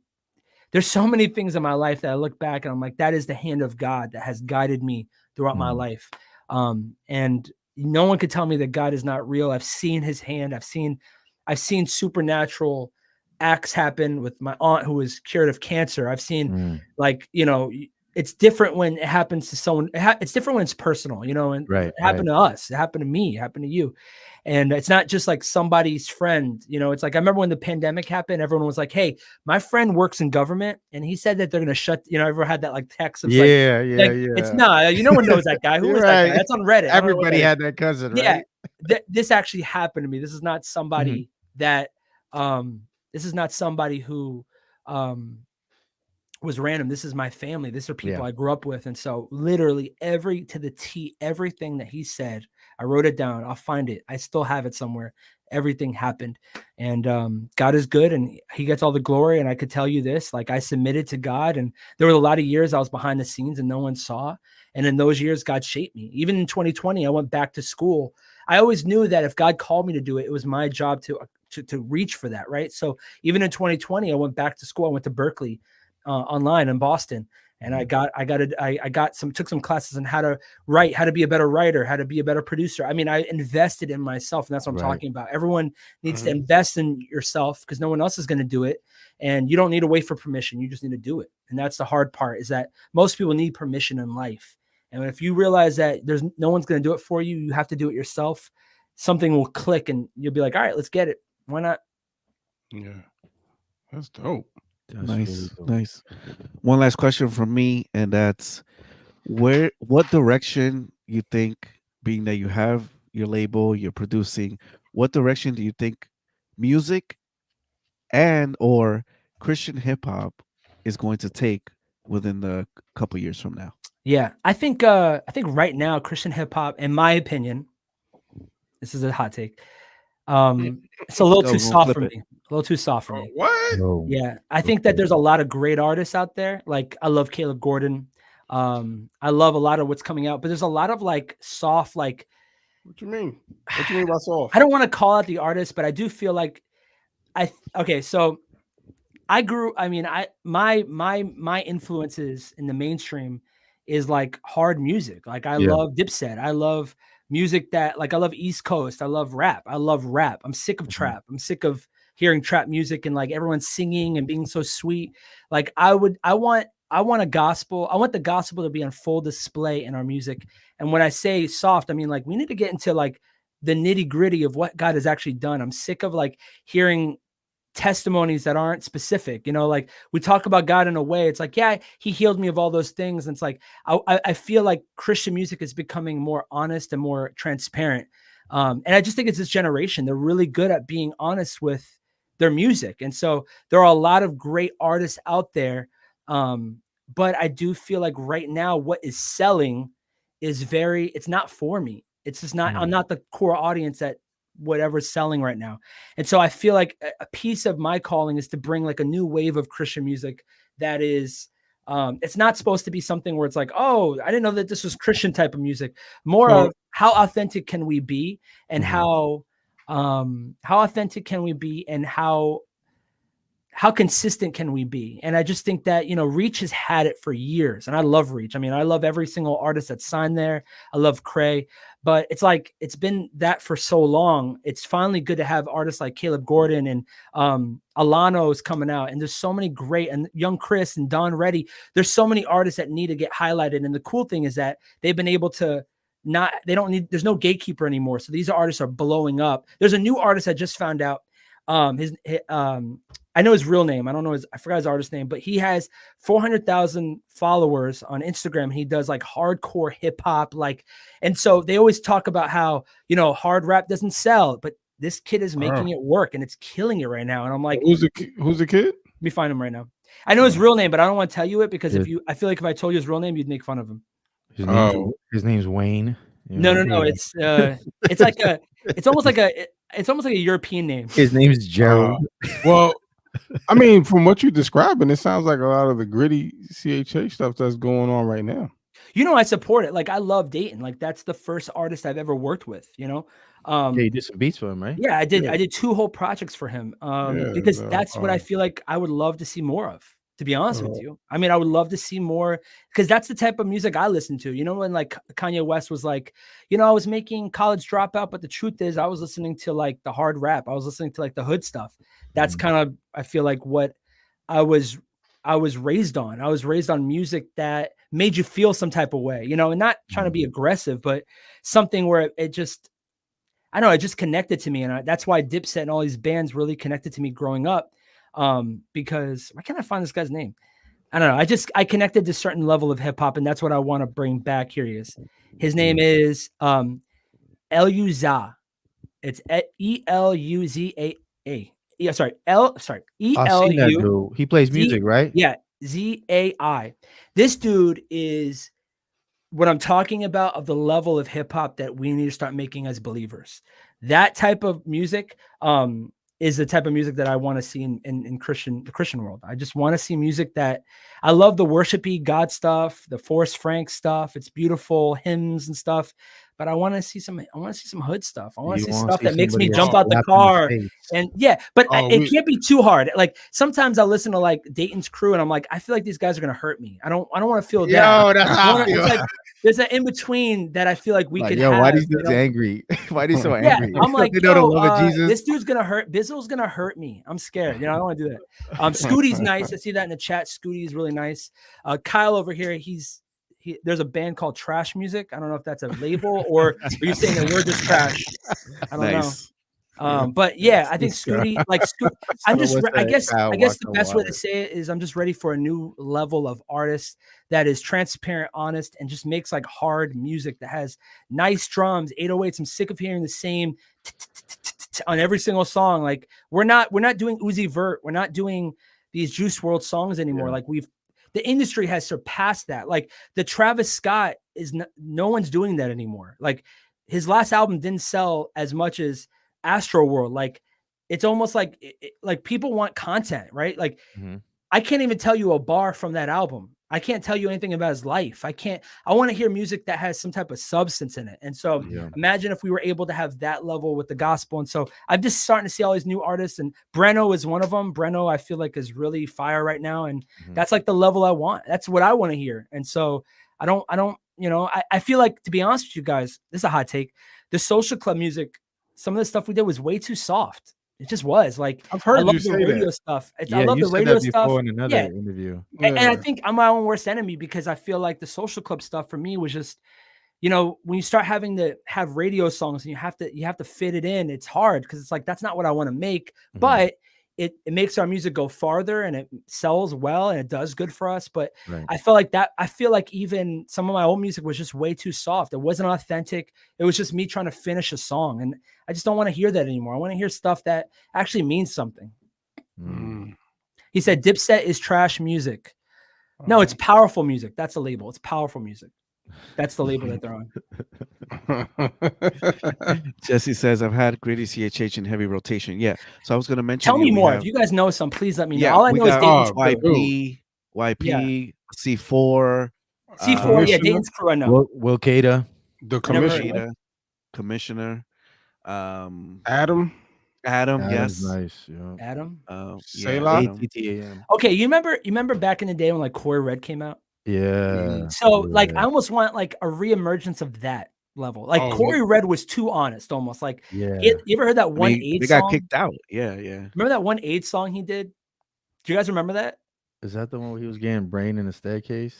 [SPEAKER 9] there's so many things in my life that I look back and I'm like, that is the hand of God that has guided me throughout my life. And no one could tell me that God is not real. I've seen his hand. I've seen supernatural acts happen with my aunt who was cured of cancer. I've seen like, it's different when it happens to someone. It's different when it's personal, and it happened to us. It happened to me. It happened to you. And it's not just like somebody's friend, it's like, I remember when the pandemic happened, everyone was like, hey, my friend works in government and he said that they're going to shut, everyone had that like text of it's not, no one knows that guy. Who is that guy? That's on Reddit.
[SPEAKER 1] Everybody had that cousin, right?
[SPEAKER 9] Yeah. This actually happened to me. This is not somebody that, this is not somebody who, was random. This is my family. These are people I grew up with. And so literally to the T, everything that he said, I wrote it down. I'll find it. I still have it somewhere. Everything happened. And God is good and he gets all the glory. And I could tell you this, like I submitted to God and there were a lot of years I was behind the scenes and no one saw. And in those years, God shaped me. Even in 2020, I went back to school. I always knew that if God called me to do it, it was my job to reach for that. Right. So even in 2020, I went back to school. I went to Berkeley online in Boston. And took some classes on how to write, how to be a better writer, how to be a better producer. I mean, I invested in myself and that's what I'm talking about. Everyone needs to invest in yourself because no one else is going to do it. And you don't need to wait for permission. You just need to do it. And that's the hard part is that most people need permission in life. And if you realize that there's no one's going to do it for you, you have to do it yourself. Something will click and you'll be like, all right, let's get it. Why not?
[SPEAKER 2] Yeah, that's dope.
[SPEAKER 8] Nice. One last question from me, and that's what direction you think, being that you have your label, you're producing, what direction do you think music and or Christian hip hop is going to take within the couple years from now?
[SPEAKER 9] Yeah, I think right now Christian hip hop, in my opinion, this is a hot take. It's a little too soft for me. A little too soft for me.
[SPEAKER 2] What?
[SPEAKER 1] No.
[SPEAKER 9] Yeah, I think that there's a lot of great artists out there. Like I love Caleb Gordon. I love a lot of what's coming out, but there's a lot of like soft, like.
[SPEAKER 2] What you mean? What you mean by soft?
[SPEAKER 9] I don't want to call out the artist, but I do feel like so I grew. I mean, my influences in the mainstream is like hard music. Like I love Dipset. I love music that like I love East Coast. I love rap. I'm sick of trap. I'm sick of hearing trap music and like everyone singing and being so sweet. Like I want a gospel. I want the gospel to be on full display in our music. And when I say soft, I mean like we need to get into like the nitty gritty of what God has actually done. I'm sick of like hearing testimonies that aren't specific, like we talk about God in a way. It's like, yeah, he healed me of all those things. And it's like, I feel like Christian music is becoming more honest and more transparent. And I just think it's this generation. They're really good at being honest with their music. And so there are a lot of great artists out there. But I do feel like right now what is selling is it's not for me. It's just not, I'm not the core audience that whatever's selling right now. And so I feel like a piece of my calling is to bring like a new wave of Christian music that is, it's not supposed to be something where it's like, oh, I didn't know that this was Christian type of music. More of how authentic can we be and how authentic can we be and how consistent can we be? And I just think that, Reach has had it for years. And I love Reach. I mean, I love every single artist that's signed there. I love Cray. But it's like, it's been that for so long. It's finally good to have artists like Caleb Gordon and Alano is coming out. And there's so many great, and Young Chris and Don Reddy. There's so many artists that need to get highlighted. And the cool thing is that they've been able to there's no gatekeeper anymore. So these artists are blowing up. There's a new artist I just found out. I know his real name. I don't know I forgot his artist name, but he has 400,000 followers on Instagram. He does like hardcore hip hop, and so they always talk about how, hard rap doesn't sell, but this kid is making it work and it's killing it right now. And I'm like,
[SPEAKER 2] who's the kid?
[SPEAKER 9] Let me find him right now. I know his real name, but I don't want to tell you it because I feel like if I told you his real name, you'd make fun of him.
[SPEAKER 1] His name's Wayne.
[SPEAKER 9] No. It's almost like a European name.
[SPEAKER 1] His name is Joe.
[SPEAKER 2] Well, I mean, from what you're describing, it sounds like a lot of the gritty CHA stuff that's going on right now.
[SPEAKER 9] I support it. Like I love Dayton. Like that's the first artist I've ever worked with.
[SPEAKER 1] You did some beats for him, right?
[SPEAKER 9] Yeah, I did. Yeah. I did 2 whole projects for him. Because that's what I feel like I would love to see more of. to be honest with you. I mean, I would love to see more, because that's the type of music I listen to. You know, when like Kanye West was like, you know, I was making College Dropout, but the truth is I was listening to like the hard rap. I was listening to like the hood stuff. That's kind of, I feel like, what I was raised on. I was raised on music that made you feel some type of way, you know, and not trying to be aggressive, but something where it just, I don't know, it just connected to me. And that's why Dipset and all these bands really connected to me growing up. Because why can't I find this guy's name? I don't know. I connected to a certain level of hip hop, and that's what I want to bring back. Here he is. His name is Eluzaa. It's Eluzaa. Yeah, sorry. ELU.
[SPEAKER 1] He plays music, right?
[SPEAKER 9] Yeah, ZAI. This dude is what I'm talking about, of the level of hip hop that we need to start making as believers. That type of music is the type of music that I want to see in the Christian world. I just want to see music that, I love the worshipy God stuff, the Forrest Frank stuff. It's beautiful, hymns and stuff. But I want to see some hood stuff. I want to see stuff that makes me jump out the car. And yeah, but it can't be too hard. Like sometimes I listen to like Dayton's Crew and I'm like, I feel like these guys are gonna hurt me. I don't want to feel that.
[SPEAKER 1] Yo, that's how I feel.
[SPEAKER 9] Like, there's an in between that I feel like we could have.
[SPEAKER 1] Why these dudes angry? Why they so angry?
[SPEAKER 9] I'm like,
[SPEAKER 1] they know the love of Jesus.
[SPEAKER 9] This dude's gonna hurt. Bizzle's gonna hurt me. I'm scared. You know, I don't want to do that. Scooty's nice. I see that in the chat. Scooty's really nice. Kyle over here, there's a band called Trash Music. I don't know if that's a label or are you saying that we're just trash? I don't know. But yeah, I think Scooty, like I'm just, I guess the best way to say it is I'm just ready for a new level of artist that is transparent, honest, and just makes like hard music that has nice drums, 808s. I'm sick of hearing the same on every single song. Like we're not doing Uzi Vert. We're not doing these Juice WRLD songs anymore. Like the industry has surpassed that. Like the Travis Scott no one's doing that anymore. Like his last album didn't sell as much as Astro World. Like it's almost like like people want content, right? Like I can't even tell you a bar from that album. I can't tell you anything about his life. I want to hear music that has some type of substance in it. And so imagine if we were able to have that level with the gospel. And so I'm just starting to see all these new artists, and Breno is one of them. Breno, I feel like, is really fire right now. And that's like the level I want. That's what I want to hear. And so I don't, you know, I feel like, to be honest with you guys, this is a hot take. The social club music, some of the stuff we did was way too soft. It just was. Like,
[SPEAKER 2] I've heard
[SPEAKER 9] you
[SPEAKER 2] say
[SPEAKER 9] radio
[SPEAKER 2] that.
[SPEAKER 9] Stuff. I love the radio stuff.
[SPEAKER 1] In another interview.
[SPEAKER 9] And I think I'm my own worst enemy, because I feel like the social club stuff for me was just, you know, when you start having to have radio songs and you have to fit it in, it's hard, because it's like, that's not what I want to make. But it makes our music go farther and it sells well and it does good for us. But I feel like even some of my old music was just way too soft. It wasn't authentic. It was just me trying to finish a song. And I just don't want to hear that anymore. I want to hear stuff that actually means something. He said Dipset is trash music. No, it's powerful music. That's the label. It's powerful music. That's the label that they're on.
[SPEAKER 8] Jesse says, I've had Gritty CHH in heavy rotation. Yeah. So I was going to mention.
[SPEAKER 9] Tell me more. If you guys know some, please let me know. All I know is Dayton's
[SPEAKER 8] YP, C4.
[SPEAKER 9] C4, Dayton's Crew, I know.
[SPEAKER 1] Will Cada.
[SPEAKER 2] The
[SPEAKER 8] Commissioner.
[SPEAKER 2] Adam,
[SPEAKER 8] yes.
[SPEAKER 1] Nice. Yeah.
[SPEAKER 9] Adam.
[SPEAKER 2] Selah.
[SPEAKER 9] Okay, you remember back in the day when like Corey Red came out?
[SPEAKER 1] Yeah.
[SPEAKER 9] So like I almost want like a reemergence of that level. Like Corey Red was too honest, almost like. You ever heard that one AIDS song?
[SPEAKER 8] They got kicked out. Yeah.
[SPEAKER 9] Remember that one AIDS song he did? Do you guys remember that?
[SPEAKER 1] Is that the one where he was getting brain in the staircase?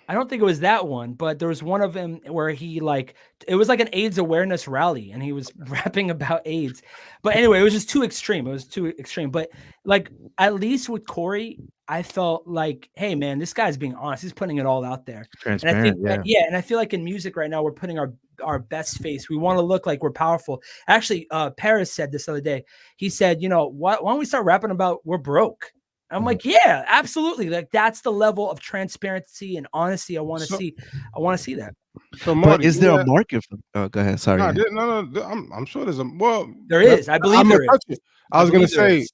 [SPEAKER 9] I don't think it was that one, but there was one of him where he it was like an AIDS awareness rally and he was rapping about AIDS. But anyway, it was just too extreme. But like, at least with Corey, I felt like, hey man, this guy's being honest. He's putting it all out there.
[SPEAKER 1] Transparent.
[SPEAKER 9] And I think and I feel like in music right now, we're putting our best face. We want to look like we're powerful. Actually, Paris said this the other day. He said, you know, why don't we start rapping about we're broke? I'm like, yeah, absolutely. Like that's the level of transparency and honesty I want to see. I want to see that.
[SPEAKER 2] So, Marty,
[SPEAKER 8] but is there a market for? Oh, go ahead. Sorry.
[SPEAKER 2] No. I'm sure there's a. Well,
[SPEAKER 9] there is. I believe there is.
[SPEAKER 2] I was gonna say,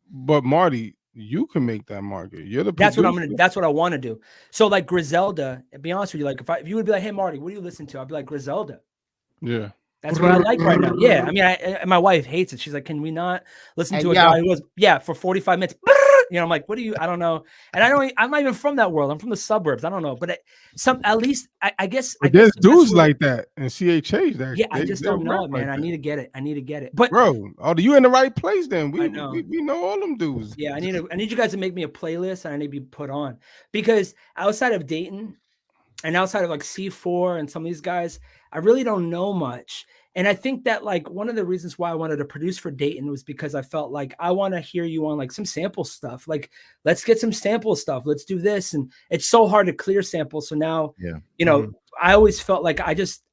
[SPEAKER 2] but Marty, you can make that market. You're the.
[SPEAKER 9] That's producer. That's what I want to do. So, like Griselda. To be honest with you, like if you would be like, hey, Marty, what do you listen to? I'd be like Griselda.
[SPEAKER 2] Yeah.
[SPEAKER 9] That's what I like right now. Yeah. I mean, my wife hates it. She's like, can we not listen to a guy who goes, for 45 minutes? I'm like, what do you? I don't know. And I'm not even from that world. I'm from the suburbs. I don't know. But at least I guess.
[SPEAKER 2] But there's dudes like that in CHH.
[SPEAKER 9] Yeah, I just don't know it, man. I need to get it. But
[SPEAKER 2] bro, you in the right place then. We
[SPEAKER 9] know.
[SPEAKER 2] we know all them dudes.
[SPEAKER 9] Yeah, I need you guys to make me a playlist, and I need to be put on, because outside of Dayton and outside of like C4 and some of these guys, I really don't know much. And I think that like one of the reasons why I wanted to produce for Dayton was because I felt like I want to hear you on like some sample stuff. Like, let's get some sample stuff. Let's do this. And it's so hard to clear samples. So now, I always felt like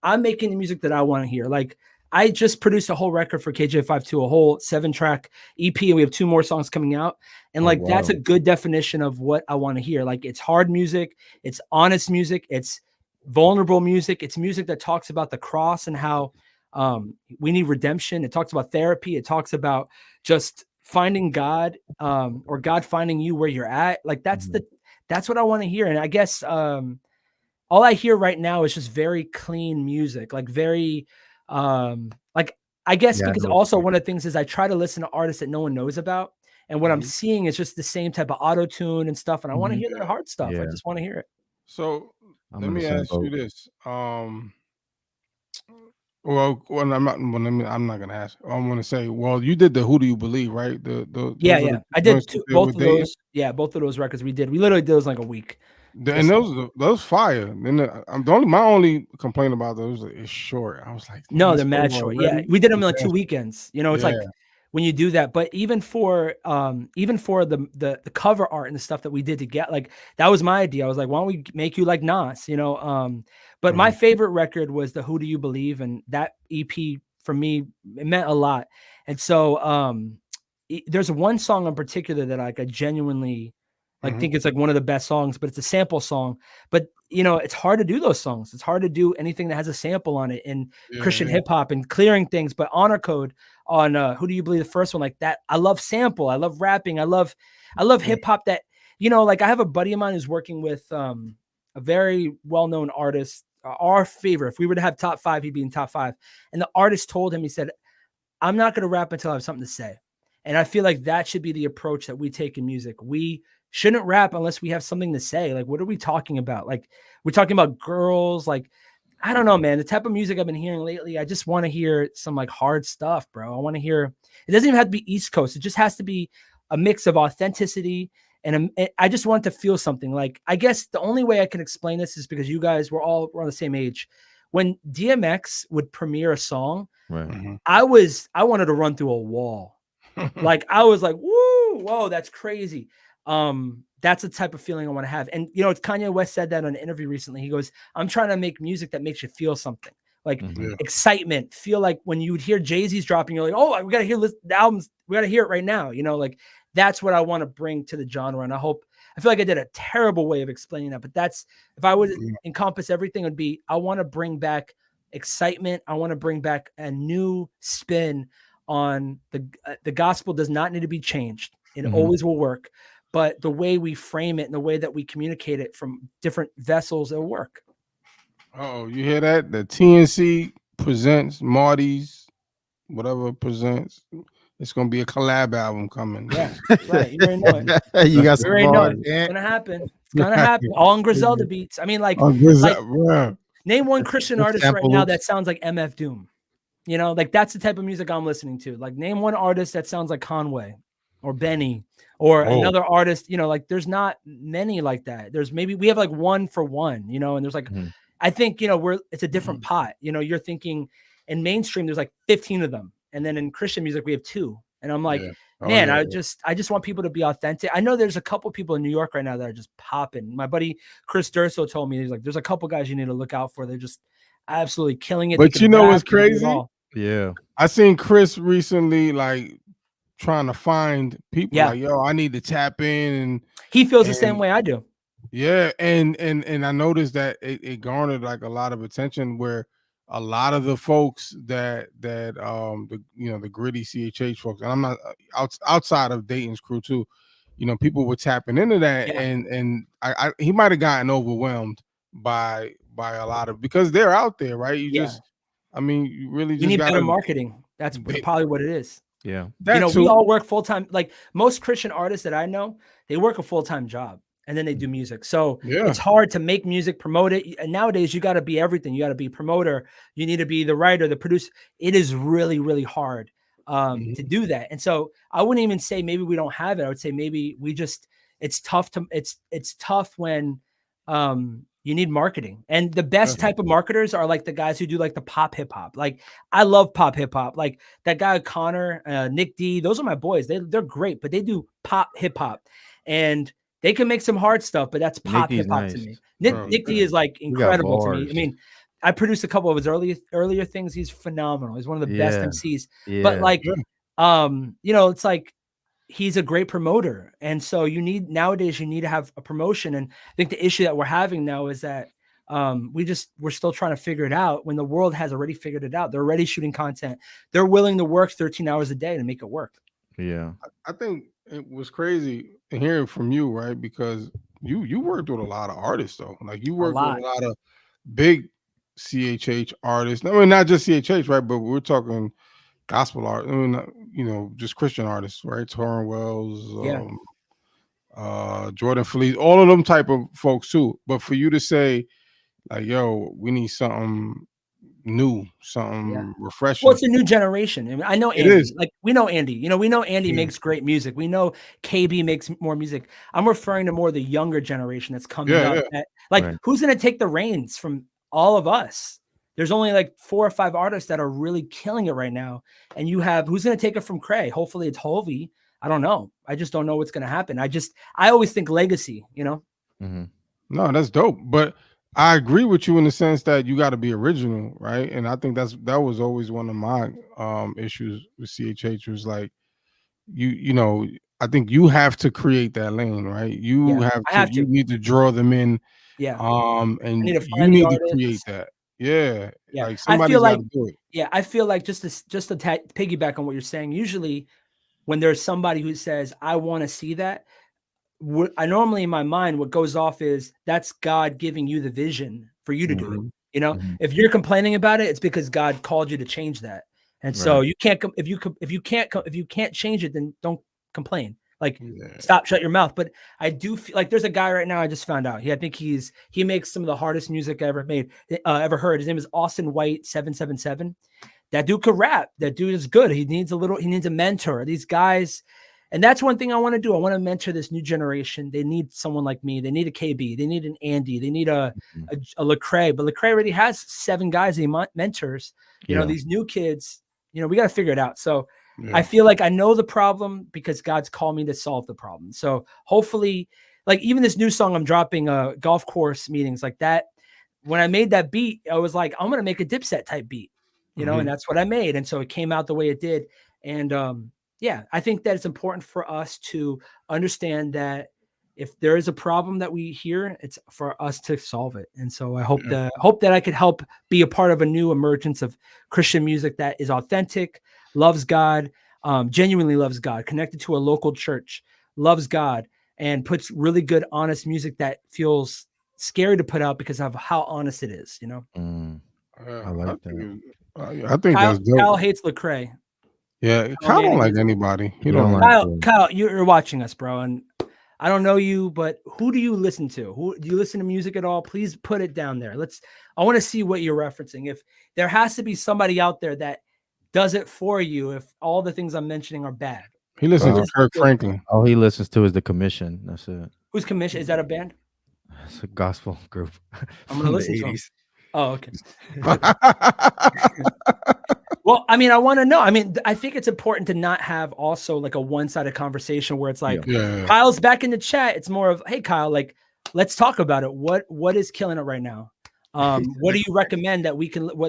[SPEAKER 9] I'm making the music that I want to hear. Like, I just produced a whole record for KJ52, a whole 7-track EP, and we have 2 more songs coming out. And that's a good definition of what I want to hear. Like, it's hard music, it's honest music, it's vulnerable music, it's music that talks about the cross and how we need redemption. It talks about therapy. It talks about just finding God, or God finding you where you're at. Like, that's what I want to hear. And I guess all I hear right now is just very clean music, like very I guess because also one of the things is I try to listen to artists that no one knows about, and what I'm seeing is just the same type of auto tune and stuff, and I want to hear their hard stuff. I just want to hear it.
[SPEAKER 2] So let me ask you this. Well, I'm not gonna ask. I'm gonna say, well, you did the "Who Do You Believe," right?
[SPEAKER 9] I did both of those. Yeah, both of those records we did. We literally did those like a week.
[SPEAKER 2] And those fire. And my only complaint about those is short. I was like,
[SPEAKER 9] no, they're mad short. Yeah, we did them in like 2 weekends. It's like when you do that. But even for the cover art and the stuff that we did to get, like, that was my idea. I was like, why don't we make you like Nas? But my favorite record was the "Who Do You Believe," and that EP for me, it meant a lot. And so there's one song in particular that I genuinely think it's like one of the best songs, but it's a sample song. But it's hard to do those songs. It's hard to do anything that has a sample on it in Christian hip hop and clearing things. But Honor Code on "Who Do You Believe," the first one, like that, I love sample. I love rapping. I love hip hop. That like I have a buddy of mine who's working with a very well-known artist, our favorite. If we were to have top 5, he'd be in top 5. And the artist told him, he said, "I'm not going to rap until I have something to say." And I feel like that should be the approach that we take in music. We shouldn't rap unless we have something to say. Like, what are we talking about? Like, we're talking about girls. Like, I don't know, man. The type of music I've been hearing lately, I just want to hear some like hard stuff, bro. I want to hear, it doesn't even have to be East Coast. It just has to be a mix of authenticity. And I just want to feel something. Like, I guess the only way I can explain this is because you guys we're on the same age. When DMX would premiere a song, I wanted to run through a wall. Like, I was like, woo, whoa, that's crazy. That's the type of feeling I want to have. And it's Kanye West said that on an interview recently. He goes, "I'm trying to make music that makes you feel something, like excitement. Feel like when you would hear Jay-Z's dropping, you're like, oh, we gotta hear the albums. We gotta hear it right now. Like, that's what I want to bring to the genre. And I feel like I did a terrible way of explaining that, but that's, if I would encompass everything, it would be, I want to bring back excitement. I want to bring back a new spin on the gospel. Does not need to be changed. It always will work. But the way we frame it and the way that we communicate it from different vessels, it'll work."
[SPEAKER 2] Oh, you hear that? The TNC presents Marty's, whatever presents. It's gonna be a collab album coming.
[SPEAKER 9] Yeah, right. You already know it.
[SPEAKER 1] You got some bars.
[SPEAKER 9] It's gonna happen. It's gonna happen. All on Griselda beats. I mean, like name one Christian artist right now that sounds like MF Doom. Like, that's the type of music I'm listening to. Like, name one artist that sounds like Conway or Benny. Or another artist, like, there's not many like that. There's maybe we have like one for one, and there's like, I think, it's a different pot. You're thinking in mainstream, there's like 15 of them. And then in Christian music, we have 2. And I'm like, I just want people to be authentic. I know there's a couple people in New York right now that are just popping. My buddy Chris Durso told me, he's like, there's a couple guys you need to look out for. They're just absolutely killing it.
[SPEAKER 2] But what's crazy?
[SPEAKER 1] Yeah.
[SPEAKER 2] I seen Chris recently, like, trying to find people like, yo, I need to tap in, and
[SPEAKER 9] he feels the same way I do.
[SPEAKER 2] Yeah, and I noticed that it garnered like a lot of attention, where a lot of the folks that the gritty CHH folks, and I'm not outside of Dayton's crew too, people were tapping into that, and he might have gotten overwhelmed by a lot of, because they're out there, right? You just, I mean, you really just
[SPEAKER 9] need better marketing. That's probably what it is.
[SPEAKER 1] Yeah.
[SPEAKER 2] That
[SPEAKER 9] You know,
[SPEAKER 2] too.
[SPEAKER 9] we all work full time. Like most Christian artists that I know, they work a full time job and then they do music. So
[SPEAKER 2] Yeah.
[SPEAKER 9] it's hard to make music, promote it. And nowadays, you got to be everything. You got to be promoter. You need to be the writer, the producer. It is really, really hard to do that. And so I wouldn't even say maybe we don't have it. I would say maybe we just it's tough when you need marketing. And the best type of marketers are like the guys who do like the pop hip hop. Like I love pop hip hop. Like that guy Connor, Nick D, those are my boys. They're great, but they do pop hip hop. And they can make some hard stuff, but that's pop hip hop to me. Nick D is like incredible to me. I mean, I produced a couple of his earlier things. He's phenomenal. He's one of the best MCs. But like, you know, it's like he's a great promoter. And so nowadays you need to have a promotion. And I think the issue that we're having now is that we're still trying to figure it out when the world has already figured it out. They're already shooting content. They're willing to work 13 hours a day to make it work.
[SPEAKER 1] Yeah.
[SPEAKER 2] I think it was crazy hearing from you, right? Because you worked with a lot of artists though. Like you worked with a lot of big CHH artists. I mean, not just CHH, right? But we're talking gospel art. I mean, you know, just Christian artists, right? Torrin Wells, Jordan Felice, all of them type of folks too. But for you to say, like, yo, we need something new, something refreshing.
[SPEAKER 9] Well, it's a new generation. I mean, I know Andy. Like we know Andy. You know, we know Andy makes great music. We know KB makes more music. I'm referring to more the younger generation that's coming up. Who's going to take the reins from all of us? There's only like 4 or 5 artists that are really killing it right now. And you have who's going to take it from Cray? Hopefully it's Hovey. I don't know. I just don't know what's going to happen. I always think legacy, you know?
[SPEAKER 2] No, that's dope. But I agree with you in the sense that you got to be original, right? And I think that was always one of my issues with CHH was like, you know, I think you have to create that lane, right? You you need to draw them in.
[SPEAKER 9] Yeah.
[SPEAKER 2] And you need to create that. Yeah. Like somebody's got to do it.
[SPEAKER 9] Yeah. I feel like just to piggyback on what you're saying, usually when there's somebody who says, I want to see that, I normally in my mind, what goes off is that's God giving you the vision for you to do it. You know, if you're complaining about it, it's because God called you to change that. And so you can't, if you can't change it, then don't complain. Like stop, shut your mouth. But I do feel like there's a guy right now. I just found out. I think he makes some of the hardest music I ever heard. His name is Austin White 777. That dude could rap. That dude is good. He needs a mentor. These guys. And that's one thing I want to do. I want to mentor this new generation. They need someone like me. They need a KB. They need an Andy. They need a Lecrae. But Lecrae already has 7 guys he mentors. You know, these new kids, you know, we got to figure it out. So I feel like I know the problem because God's called me to solve the problem. So hopefully, like even this new song I'm dropping, golf course meetings like that. When I made that beat, I was like, I'm going to make a Dipset type beat, you know, and that's what I made. And so it came out the way it did. And, yeah, I think that it's important for us to understand that if there is a problem that we hear, it's for us to solve it. And so I hope that I could help be a part of a new emergence of Christian music that is authentic, loves God, genuinely loves God, connected to a local church, loves God, and puts really good, honest music that feels scary to put out because of how honest it is, you know?
[SPEAKER 1] I like that.
[SPEAKER 2] I think that's dope.
[SPEAKER 9] Kyle hates Lecrae.
[SPEAKER 2] Yeah, Kyle don't like anybody. He don't
[SPEAKER 9] like Kyle, you're watching us, bro, and I don't know you, but who do you listen to? Who do you listen to music at all? Please put it down there. I want to see what you're referencing. If there has to be somebody out there that does it for you, if all the things I'm mentioning are bad.
[SPEAKER 2] He listens to Kirk Franklin.
[SPEAKER 1] All he listens to is the Commission. That's it.
[SPEAKER 9] Who's Commission? Is that a band?
[SPEAKER 1] It's a gospel group.
[SPEAKER 9] I'm gonna listen to him. Oh, okay. Well, I mean, I want to know. I mean, I think it's important to not have also like a one-sided conversation where it's like Kyle's back in the chat. It's more of, hey, Kyle, like, let's talk about it. What is killing it right now? What do you recommend that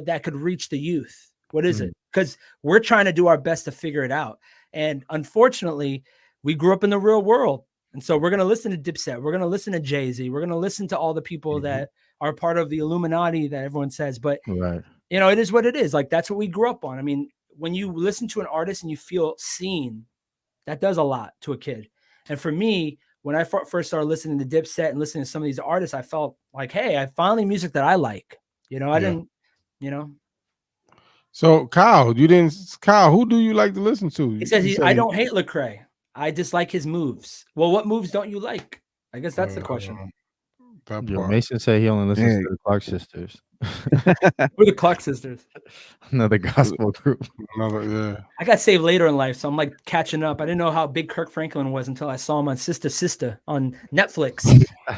[SPEAKER 9] that could reach the youth? What is it? Because we're trying to do our best to figure it out. And unfortunately, we grew up in the real world. And so we're going to listen to Dipset. We're going to listen to Jay-Z. We're going to listen to all the people that are part of the Illuminati that everyone says. But you know, it is what it is. Like, that's what we grew up on. I mean, when you listen to an artist and you feel seen, that does a lot to a kid. And for me, when I first started listening to Dipset and listening to some of these artists, I felt like, hey, I finally music that I like. You know, I didn't, you know.
[SPEAKER 2] So Kyle, who do you like to listen to?
[SPEAKER 9] He says I don't hate Lecrae. I dislike his moves. Well, what moves don't you like? I guess that's the question.
[SPEAKER 1] Yo, Mason said he only listens to the Clark sisters.
[SPEAKER 9] We're the Clark sisters.
[SPEAKER 1] Another gospel group.
[SPEAKER 9] I got saved later in life, so I'm like catching up. I didn't know how big Kirk Franklin was until I saw him on Sister on Netflix.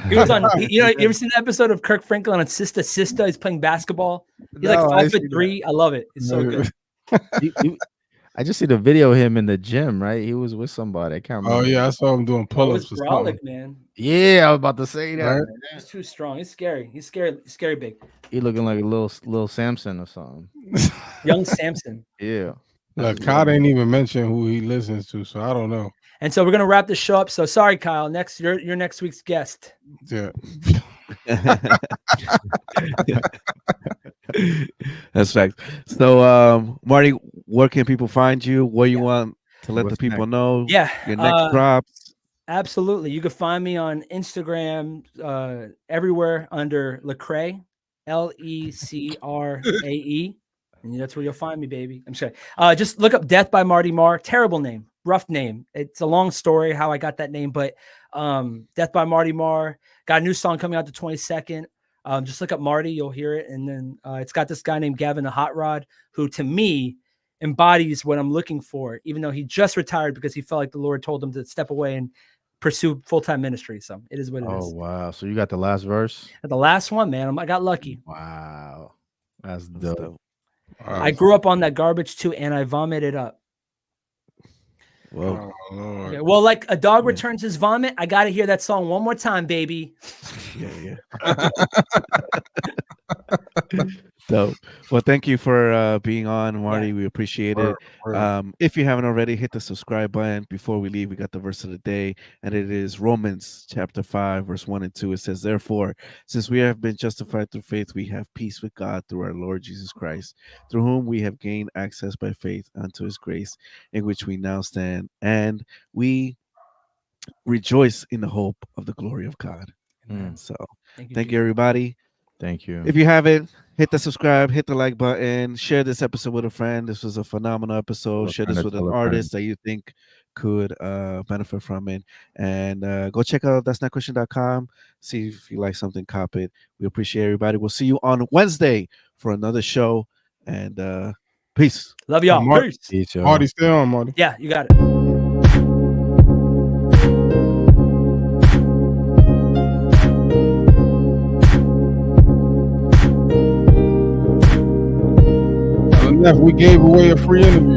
[SPEAKER 9] He was on. You ever seen the episode of Kirk Franklin on Sister? He's playing basketball. He's like 5'3". I love it. It's so good.
[SPEAKER 1] I just see the video of him in the gym, right? He was with somebody. I can't remember.
[SPEAKER 2] Oh yeah, I saw him doing pull-ups.
[SPEAKER 9] It was brolic, man.
[SPEAKER 1] Yeah, I was about to say that.
[SPEAKER 2] Right?
[SPEAKER 9] He's too strong. He's scary. He's scary big.
[SPEAKER 1] He looking like a little Samson or something.
[SPEAKER 9] Young Samson.
[SPEAKER 1] Yeah.
[SPEAKER 2] Look, Kyle didn't even mention who he listens to, so I don't know.
[SPEAKER 9] And so we're gonna wrap this show up. So sorry, Kyle. You're next week's guest.
[SPEAKER 2] Yeah.
[SPEAKER 8] That's facts. So, Marty, where can people find you? Where you want to let the people know?
[SPEAKER 9] Yeah,
[SPEAKER 8] your next drops.
[SPEAKER 9] Absolutely. You can find me on Instagram, everywhere under Lecrae, Lecrae, and that's where you'll find me, baby. I'm sorry. Just look up Death by Marty Marr. Terrible name, rough name. It's a long story how I got that name, but Death by Marty Marr. Got a new song coming out the 22nd. Just look up Marty, you'll hear it. And then it's got this guy named Gavin the Hot Rod, who to me embodies what I'm looking for, even though he just retired because he felt like the Lord told him to step away and pursue full-time ministry. So it is what it is.
[SPEAKER 1] Oh, wow. So you got the last verse?
[SPEAKER 9] The last one, man. I got lucky.
[SPEAKER 1] Wow. That's dope.
[SPEAKER 9] I grew up on that garbage too, and I vomited up.
[SPEAKER 8] Whoa.
[SPEAKER 2] Oh,
[SPEAKER 9] okay, well, like a dog returns his vomit, I got to hear that song one more time, baby.
[SPEAKER 8] Yeah. Dope. Well, thank you for being on, Marty. We appreciate it. If you haven't already, hit the subscribe button. Before we leave, we got the verse of the day, and it is Romans chapter 5, verse 1 and 2. It says, "Therefore, since we have been justified through faith, we have peace with God through our Lord Jesus Christ, through whom we have gained access by faith unto his grace, in which we now stand, and we rejoice in the hope of the glory of God." So thank you, everybody.
[SPEAKER 1] Thank you.
[SPEAKER 8] If you haven't, hit the subscribe, hit the like button, share this episode with a friend. This was a phenomenal episode. Share this with an artist that you think could benefit from it. And go check out that'snotchristian.com. See if you like something, cop it. We appreciate everybody. We'll see you on Wednesday for another show. And peace.
[SPEAKER 9] Love y'all.
[SPEAKER 1] Peace, y'all.
[SPEAKER 2] Marty, stay on, Marty.
[SPEAKER 9] Yeah, you got it.
[SPEAKER 2] We gave away a free interview.